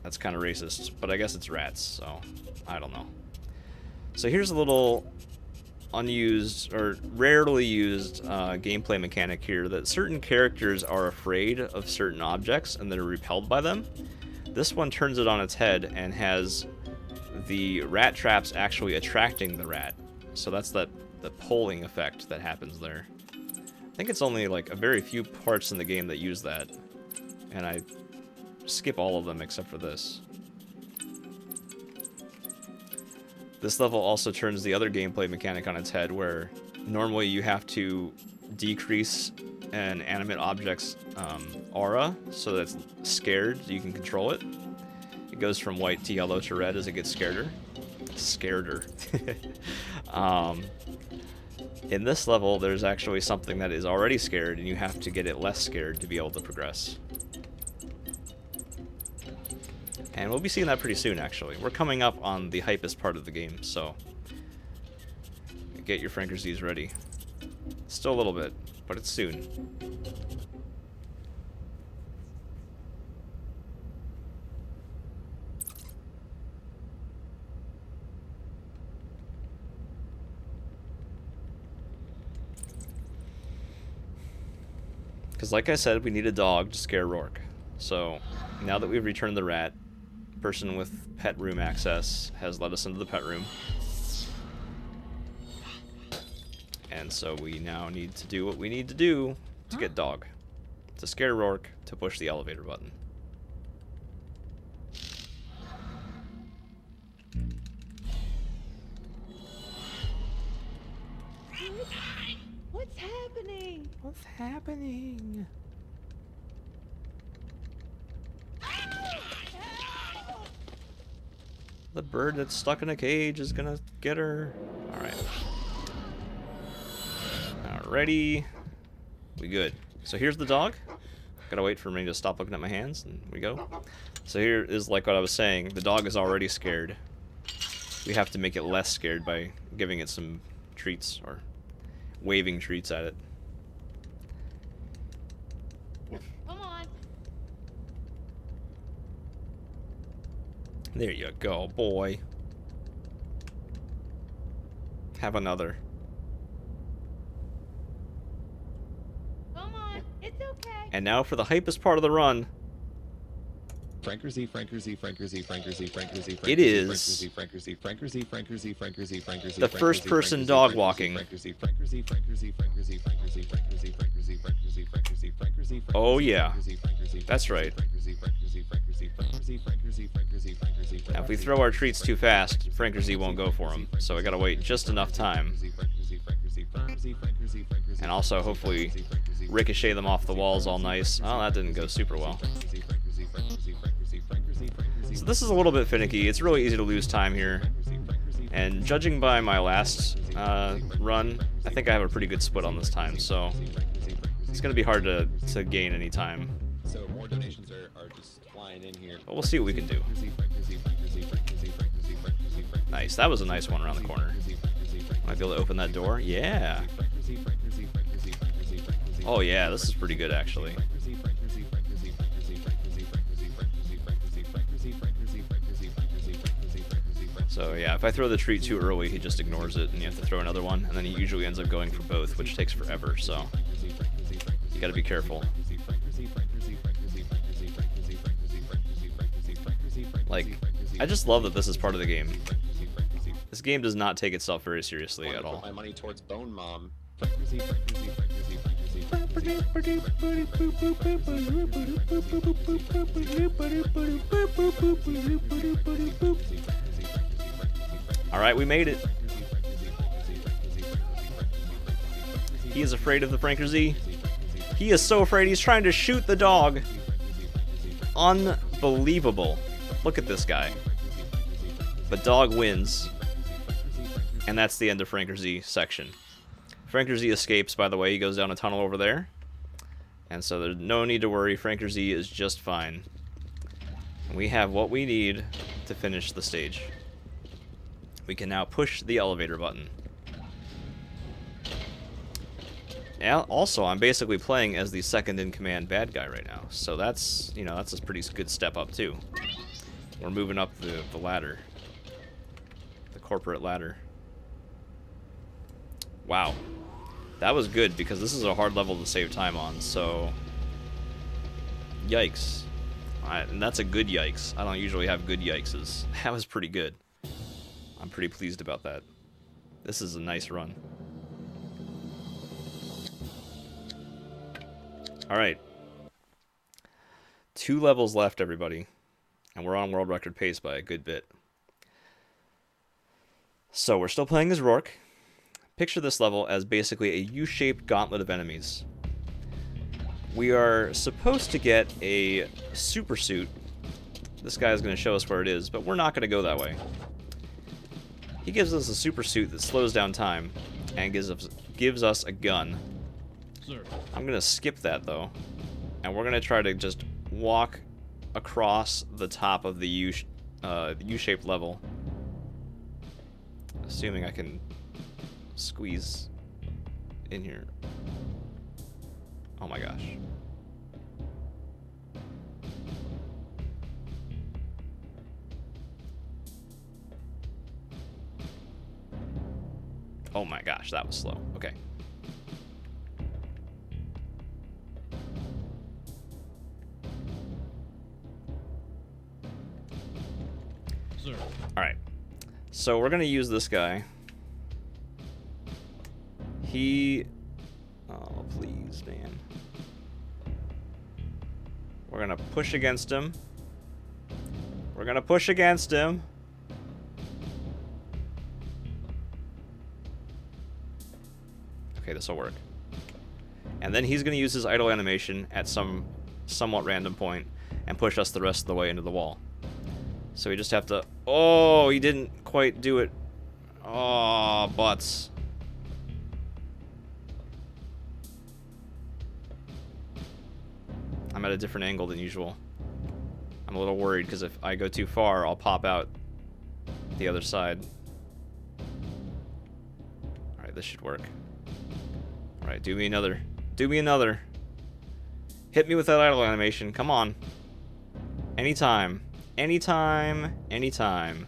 that's kind of racist. But I guess it's rats, so I don't know. So here's a little unused, or rarely used, gameplay mechanic here, that certain characters are afraid of certain objects and they're repelled by them. This one turns it on its head and has the rat traps actually attracting the rat. So that's the polling effect that happens there. I think it's only like a very few parts in the game that use that, and I skip all of them except for this. This level also turns the other gameplay mechanic on its head, where normally you have to decrease an animate object's aura so that it's scared, so you can control it. It goes from white to yellow to red as it gets scareder. In this level, there's actually something that is already scared, and you have to get it less scared to be able to progress. And we'll be seeing that pretty soon, actually. We're coming up on the hypest part of the game, so get your Frankerzies ready. Still a little bit, but it's soon. Because like I said, we need a dog to scare Rourke. So now that we've returned the rat, person with pet room access has let us into the pet room. And so we now need to do what we need to do to get dog. To scare Rourke, to push the elevator button. What's happening? What's happening? The bird that's stuck in a cage is gonna get her. Alright. Alrighty. We good. So here's the dog. Gotta wait for me to stop looking at my hands, and we go. So here is like what I was saying. The dog is already scared. We have to make it less scared by giving it some treats, or waving treats at it. Come on. There you go, boy. Have another. Come on. It's okay. And now for the hypest part of the run. Frankerzy, Frankerzy, Frankerzy, Frankerzy, Frankerzy, It is Frankerzy, Frankerzy, Frankerzy, Frankerzy, Frankerzy, the first-person dog walking. Frankerzy, Frankerzy, Frankerzy, Frankerzy, Frankerzy, Frankerzy, Frankerzy, Frankerzy, Frankerzy, Frankerzy. Oh yeah, that's right. Now if we throw our treats too fast, Frankerzy won't go for them, so I gotta wait just enough time. And also hopefully ricochet them off the walls all nice. Oh, that didn't go super well. So this is a little bit finicky. It's really easy to lose time here. And judging by my last run, I think I have a pretty good split on this time, so it's going to be hard to gain any time. So more donations are just flying in here. But we'll see what we can do. Nice. That was a nice one around the corner. Might be able to open that door. Yeah. Oh yeah, this is pretty good actually. So yeah, if I throw the treat too early, he just ignores it, and you have to throw another one, and then he usually ends up going for both, which takes forever, so you gotta be careful. Like, I just love that this is part of the game. This game does not take itself very seriously at all. My money towards Bone Mom. Alright, we made it. He is afraid of the Franker Z. He is so afraid he's trying to shoot the dog. Unbelievable. Look at this guy. But dog wins. And that's the end of Franker Z section. Franker Z escapes, by the way. He goes down a tunnel over there. And so there's no need to worry. Franker Z is just fine. We have what we need to finish the stage. We can now push the elevator button. Yeah, also, I'm basically playing as the second-in-command bad guy right now. So that's, you know, that's a pretty good step up, too. We're moving up the ladder. The corporate ladder. Wow. That was good, because this is a hard level to save time on, so... Yikes. And that's a good yikes. I don't usually have good yikeses. That was pretty good. I'm pretty pleased about that. This is a nice run. Alright. 2 levels left, everybody. And we're on world record pace by a good bit. So, we're still playing as Rourke. Picture this level as basically a U-shaped gauntlet of enemies. We are supposed to get a super suit. This guy is going to show us where it is, but we're not going to go that way. He gives us a super suit that slows down time and gives us a gun. Sir. I'm going to skip that, though. And we're going to try to just walk across the top of the U-shaped level. Assuming I can squeeze in here. Oh my gosh. Oh my gosh, that was slow. Okay. Sir. Alright. So we're gonna use this guy. Oh, please, man. We're gonna push against him. We're gonna push against him. Okay, this will work. And then he's gonna use his idle animation at some somewhat random point and push us the rest of the way into the wall. So we just have to... Oh, he didn't quite do it. Oh, butts. I'm at a different angle than usual. I'm a little worried because if I go too far, I'll pop out the other side. Alright, this should work. Alright, do me another. Do me another. Hit me with that idle animation. Come on. Anytime. Anytime. Anytime.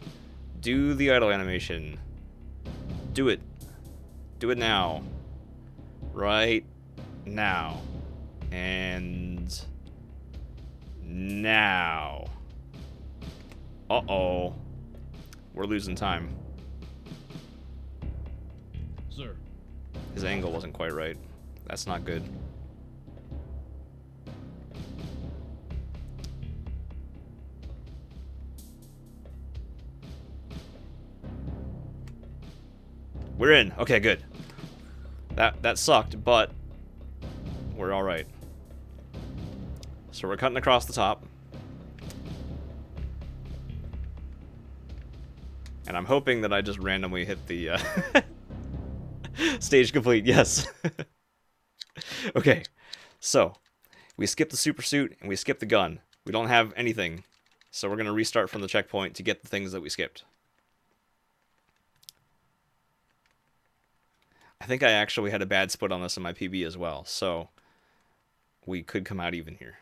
Do the idle animation. Do it. Do it now. Right now. And... now. Uh-oh. We're losing time. Sir. His angle wasn't quite right. That's not good. We're in. Okay, good. That sucked, but we're all right. So we're cutting across the top. And I'm hoping that I just randomly hit the stage complete. Yes. Okay. So, we skip the super suit and we skip the gun. We don't have anything. So we're going to restart from the checkpoint to get the things that we skipped. I think I actually had a bad split on this in my PB as well, so we could come out even here.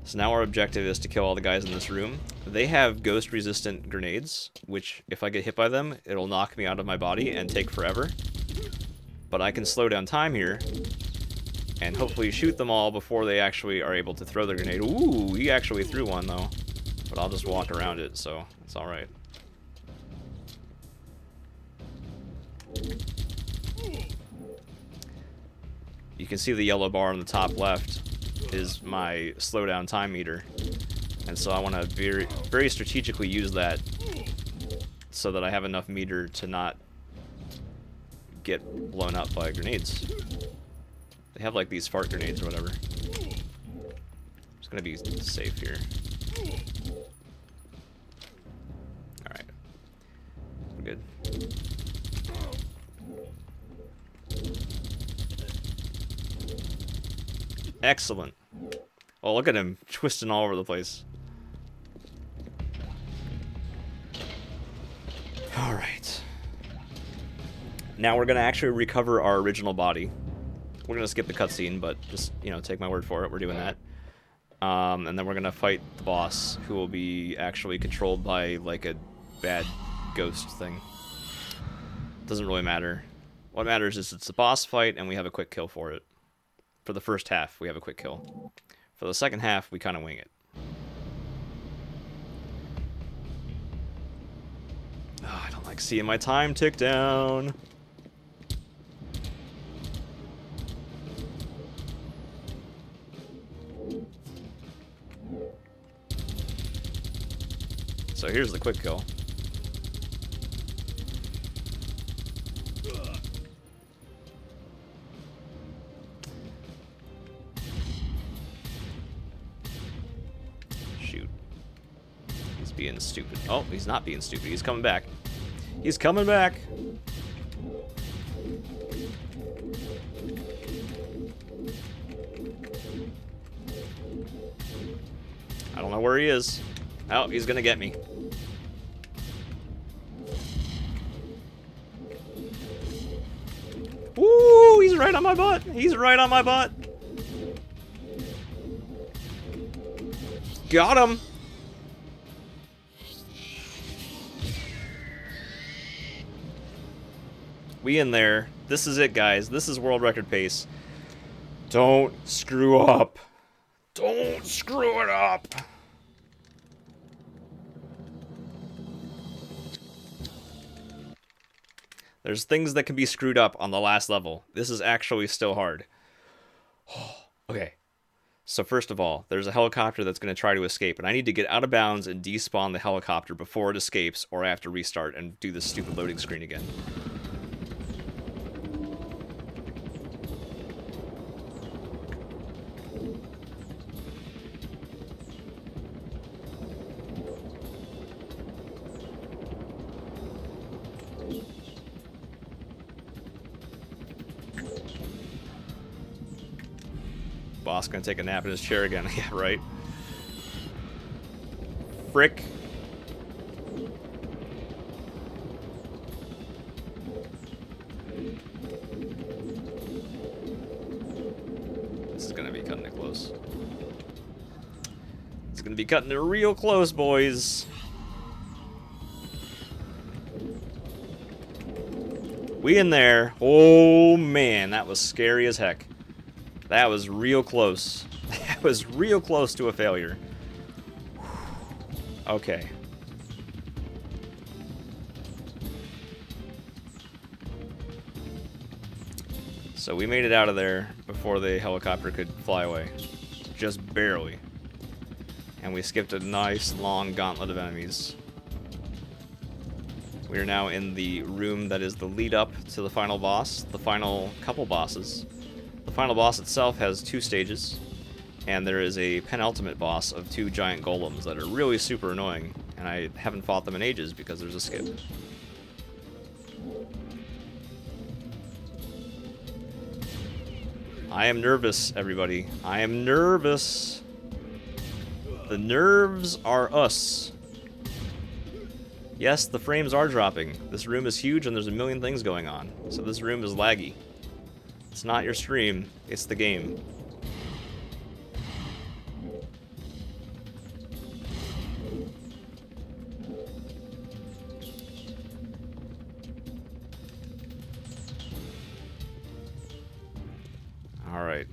So now our objective is to kill all the guys in this room. They have ghost-resistant grenades, which if I get hit by them, it'll knock me out of my body and take forever. But I can slow down time here and hopefully shoot them all before they actually are able to throw their grenade. Ooh, he actually threw one though. But I'll just walk around it, so it's alright. You can see the yellow bar on the top left is my slowdown time meter. And so I want to very, very strategically use that so that I have enough meter to not get blown up by grenades. They have like these fart grenades or whatever. Just gonna be safe here. Alright. We're good. Excellent. Oh, look at him twisting all over the place. Alright. Now we're gonna actually recover our original body. We're gonna skip the cutscene, but just, you know, take my word for it, we're doing that. And then we're gonna fight the boss, who will be actually controlled by, like, a bad ghost thing. Doesn't really matter. What matters is it's a boss fight, and we have a quick kill for it. For the first half, we have a quick kill. For the second half, we kind of wing it. Oh, I don't like seeing my time tick down. So here's the quick kill. Shoot. He's being stupid. Oh, he's not being stupid. He's coming back. He's coming back. I don't know where he is. Oh, he's gonna get me. Woo! He's right on my butt. He's right on my butt. Got him. We in there. This is it, guys. This is world record pace. Don't screw up. Don't screw it up. There's things that can be screwed up on the last level. This is actually still hard. Okay. So first of all, there's a helicopter that's going to try to escape, and I need to get out of bounds and despawn the helicopter before it escapes, or I have to restart and do this stupid loading screen again. Boss gonna take a nap in his chair again. Yeah, right. Frick. This is gonna be cutting it close. It's gonna be cutting it real close, boys. We in there. Oh man, that was scary as heck. That was real close. That was real close to a failure. Okay. So we made it out of there before the helicopter could fly away. Just barely. And we skipped a nice long gauntlet of enemies. We are now in the room that is the lead up to the final boss, the final couple bosses. The final boss itself has 2 stages, and there is a penultimate boss of 2 giant golems that are really super annoying, and I haven't fought them in ages because there's a skip. I am nervous, everybody. I am nervous. The nerves are us. Yes, the frames are dropping. This room is huge and there's a million things going on, so this room is laggy. It's not your stream, it's the game. All right.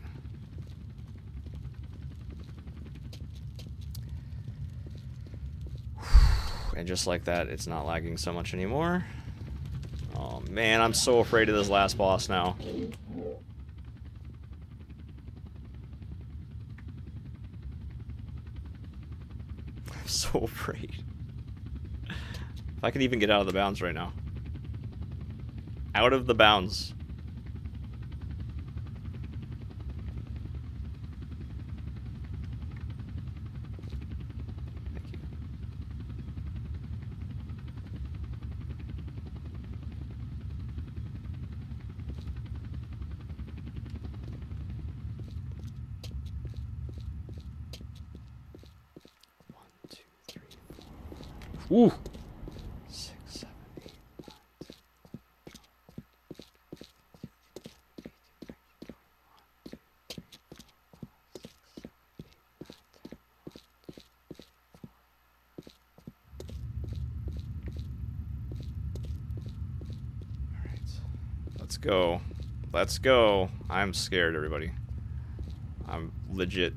And just like that, it's not lagging so much anymore. Oh man, I'm so afraid of this last boss now. I'm so afraid. If I can even get out of the bounds right now. Out of the bounds. Thank you. One, two, three, four. Ooh. 6, 7, 8, 9, 10. Let's go. Let's go. I'm scared, everybody. I'm legit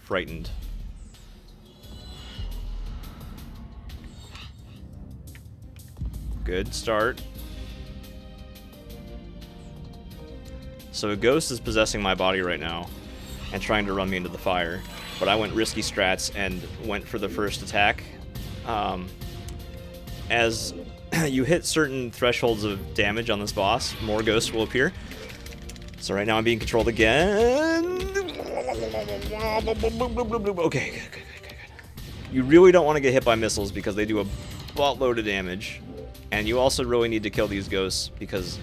frightened. Good start. So a ghost is possessing my body right now and trying to run me into the fire, but I went risky strats and went for the first attack. As you hit certain thresholds of damage on this boss, more ghosts will appear. So right now I'm being controlled again. Okay, good. You really don't want to get hit by missiles because they do a buttload of damage. And you also really need to kill these ghosts because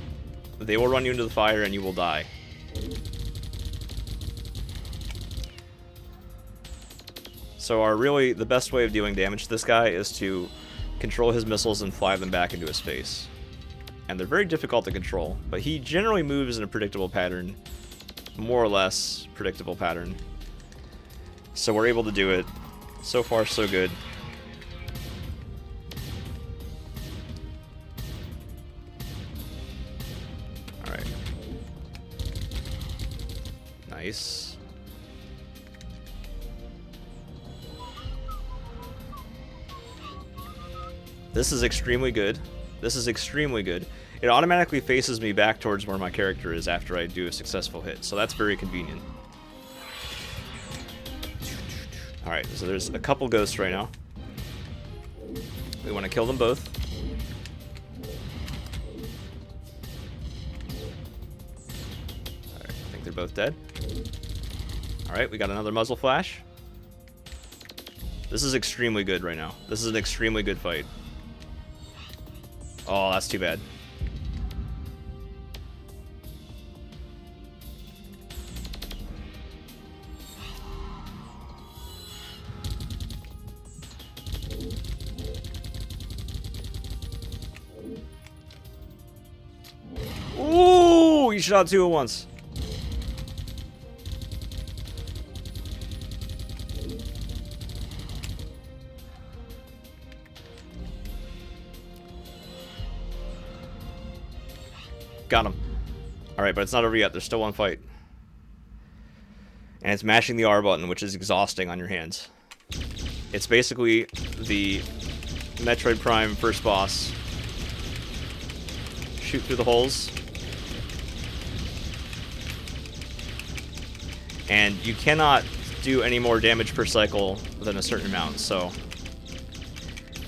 they will run you into the fire and you will die. So the best way of dealing damage to this guy is to control his missiles and fly them back into his face. And they're very difficult to control, but he generally moves in a predictable pattern, more or less predictable pattern. So we're able to do it. So far, so good. Alright. Nice. This is extremely good. This is extremely good. It automatically faces me back towards where my character is after I do a successful hit, so that's very convenient. Alright, so there's a couple ghosts right now. We want to kill them both. Alright, I think they're both dead. Alright, we got another muzzle flash. This is extremely good right now. This is an extremely good fight. Oh, that's too bad. Ooh, you shot two at once. Got him. Alright, but it's not over yet. There's still one fight. And it's mashing the R button, which is exhausting on your hands. It's basically the Metroid Prime first boss. Shoot through the holes. And you cannot do any more damage per cycle than a certain amount, so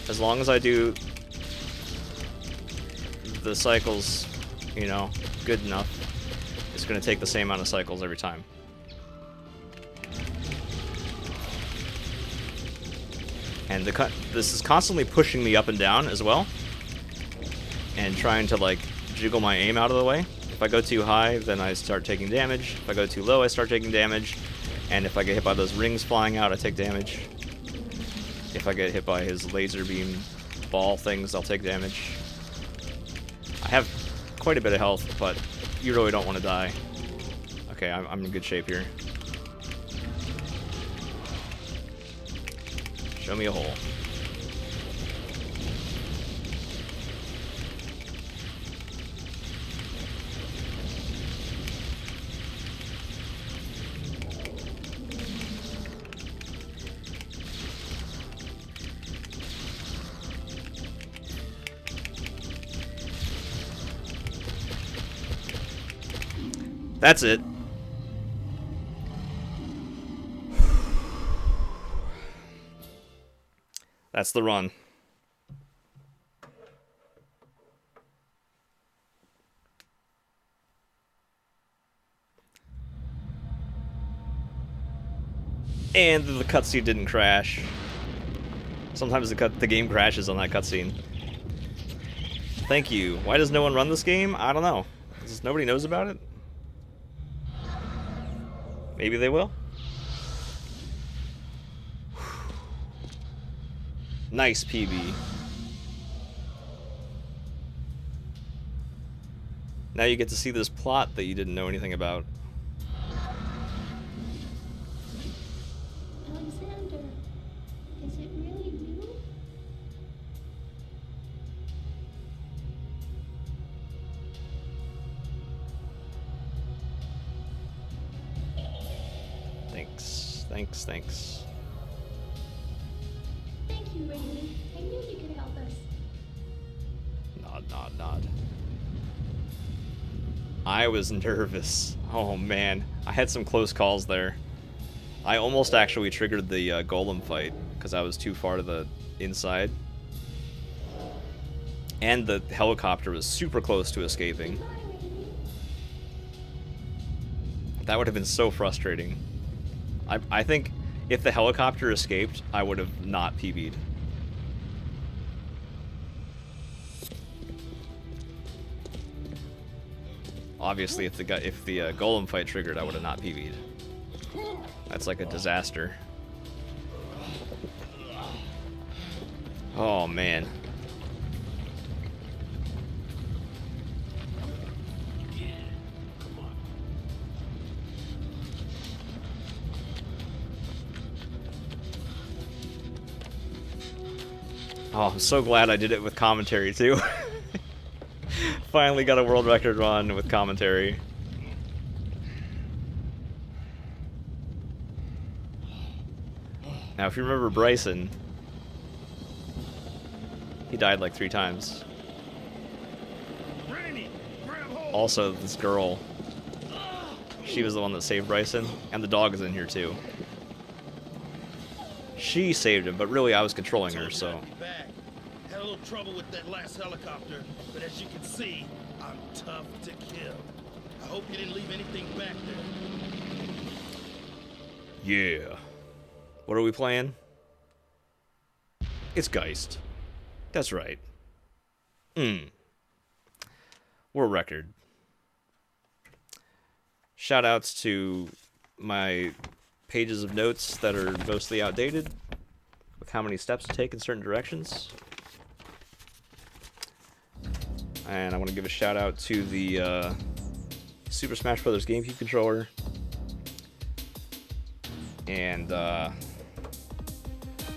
as long as I do the cycles, you know, good enough, it's going to take the same amount of cycles every time. And this is constantly pushing me up and down as well, and trying to like jiggle my aim out of the way. If I go too high, then I start taking damage. If I go too low, I start taking damage. And if I get hit by those rings flying out, I take damage. If I get hit by his laser beam ball things, I'll take damage. I have quite a bit of health, but you really don't want to die. Okay, I'm in good shape here. Show me a hole. That's it. That's the run. And the cutscene didn't crash. Sometimes the game crashes on that cutscene. Thank you. Why does no one run this game? I don't know. Nobody knows about it? Maybe they will. Nice PB. Now you get to see this plot that you didn't know anything about. Alexander, is it really you? Thanks. Thanks, thanks. Thank you, Raymond. I knew you could help us. Nod, nod, nod. I was nervous. Oh man, I had some close calls there. I almost actually triggered the golem fight because I was too far to the inside. And the helicopter was super close to escaping. Goodbye, Raymond. That would have been so frustrating. I think if the helicopter escaped, I would have not PB'd. Obviously, if the golem fight triggered, I would have not PB'd. That's like a disaster. Oh man. Oh, I'm so glad I did it with commentary too. Finally got a world record run with commentary. Now, if you remember Bryson, he died like 3 times. Also, this girl, she was the one that saved Bryson, and the dog is in here too. She saved him, but really I was controlling her, so... Back. Had a little trouble with that last helicopter, but as you can see, I'm tough to kill. I hope you didn't leave anything back there. Yeah. What are we playing? It's Geist. That's right. World record. Shoutouts to my pages of notes that are mostly outdated, with how many steps to take in certain directions. And I want to give a shout out to the Super Smash Bros. GameCube controller. And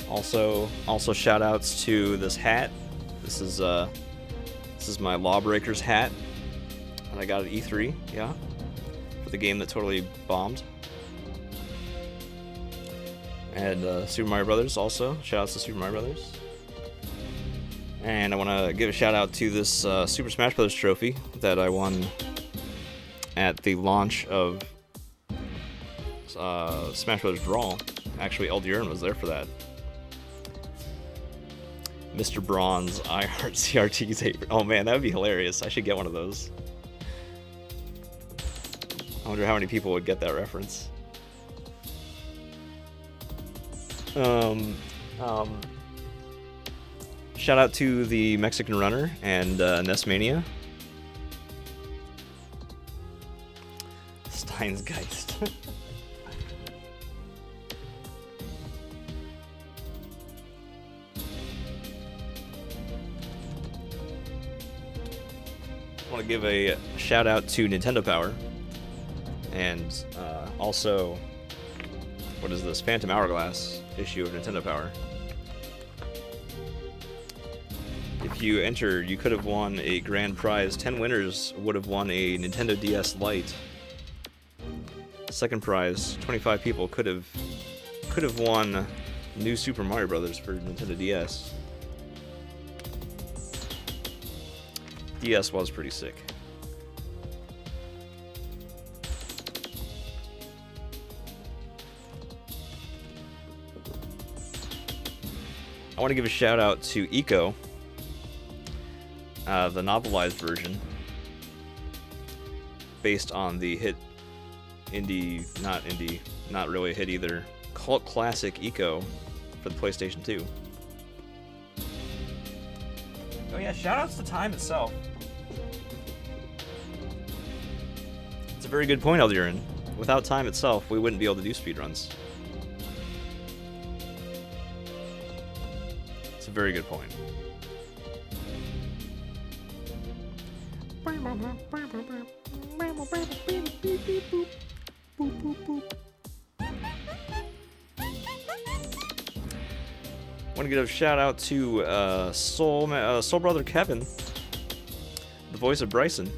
also shout outs to this hat. This is my Lawbreakers hat that I got at E3, yeah, for the game that totally bombed. And Super Mario Brothers also. Shout outs to Super Mario Brothers. And I want to give a shout out to this Super Smash Bros. Trophy that I won at the launch of Smash Bros. Brawl. Actually, Eldirin was there for that. Mr. Bronze, I Heart CRT's hate. Oh man, that would be hilarious. I should get one of those. I wonder how many people would get that reference. Shout out to the Mexican Runner and Nessmania. Stein's Geist. I want to give a shout out to Nintendo Power, and also, what is this? Phantom Hourglass issue of Nintendo Power. If you enter, you could have won a grand prize. 10 winners would have won a Nintendo DS Lite. Second prize, 25 people could have won New Super Mario Brothers for Nintendo DS. DS was pretty sick. I want to give a shout out to Eco, the novelized version, based on the hit not really a hit either, cult classic Eco for the PlayStation 2. Oh yeah, shoutouts to time itself. It's a very good point, Eldirin. Without time itself, we wouldn't be able to do speedruns. It's a very good point. Want to give a shout out to Soul Brother Kevin, the voice of Bryson.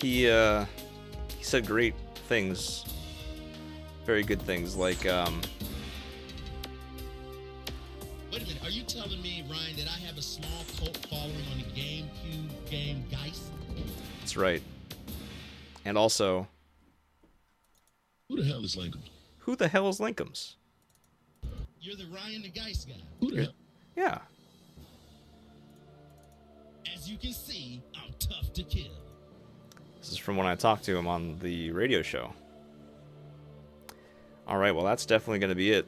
He said great things, very good things, like Wait a minute, are you telling me, Ryan, that I have a small cult following on the GameCube game Geist? That's right. And also, Who the hell is Lincoln? who the hell is Linkums? You're the Ryan the Geist guy. Who the hell? Yeah. As you can see, I'm tough to kill. This is from when I talked to him on the radio show. Alright, well that's definitely going to be it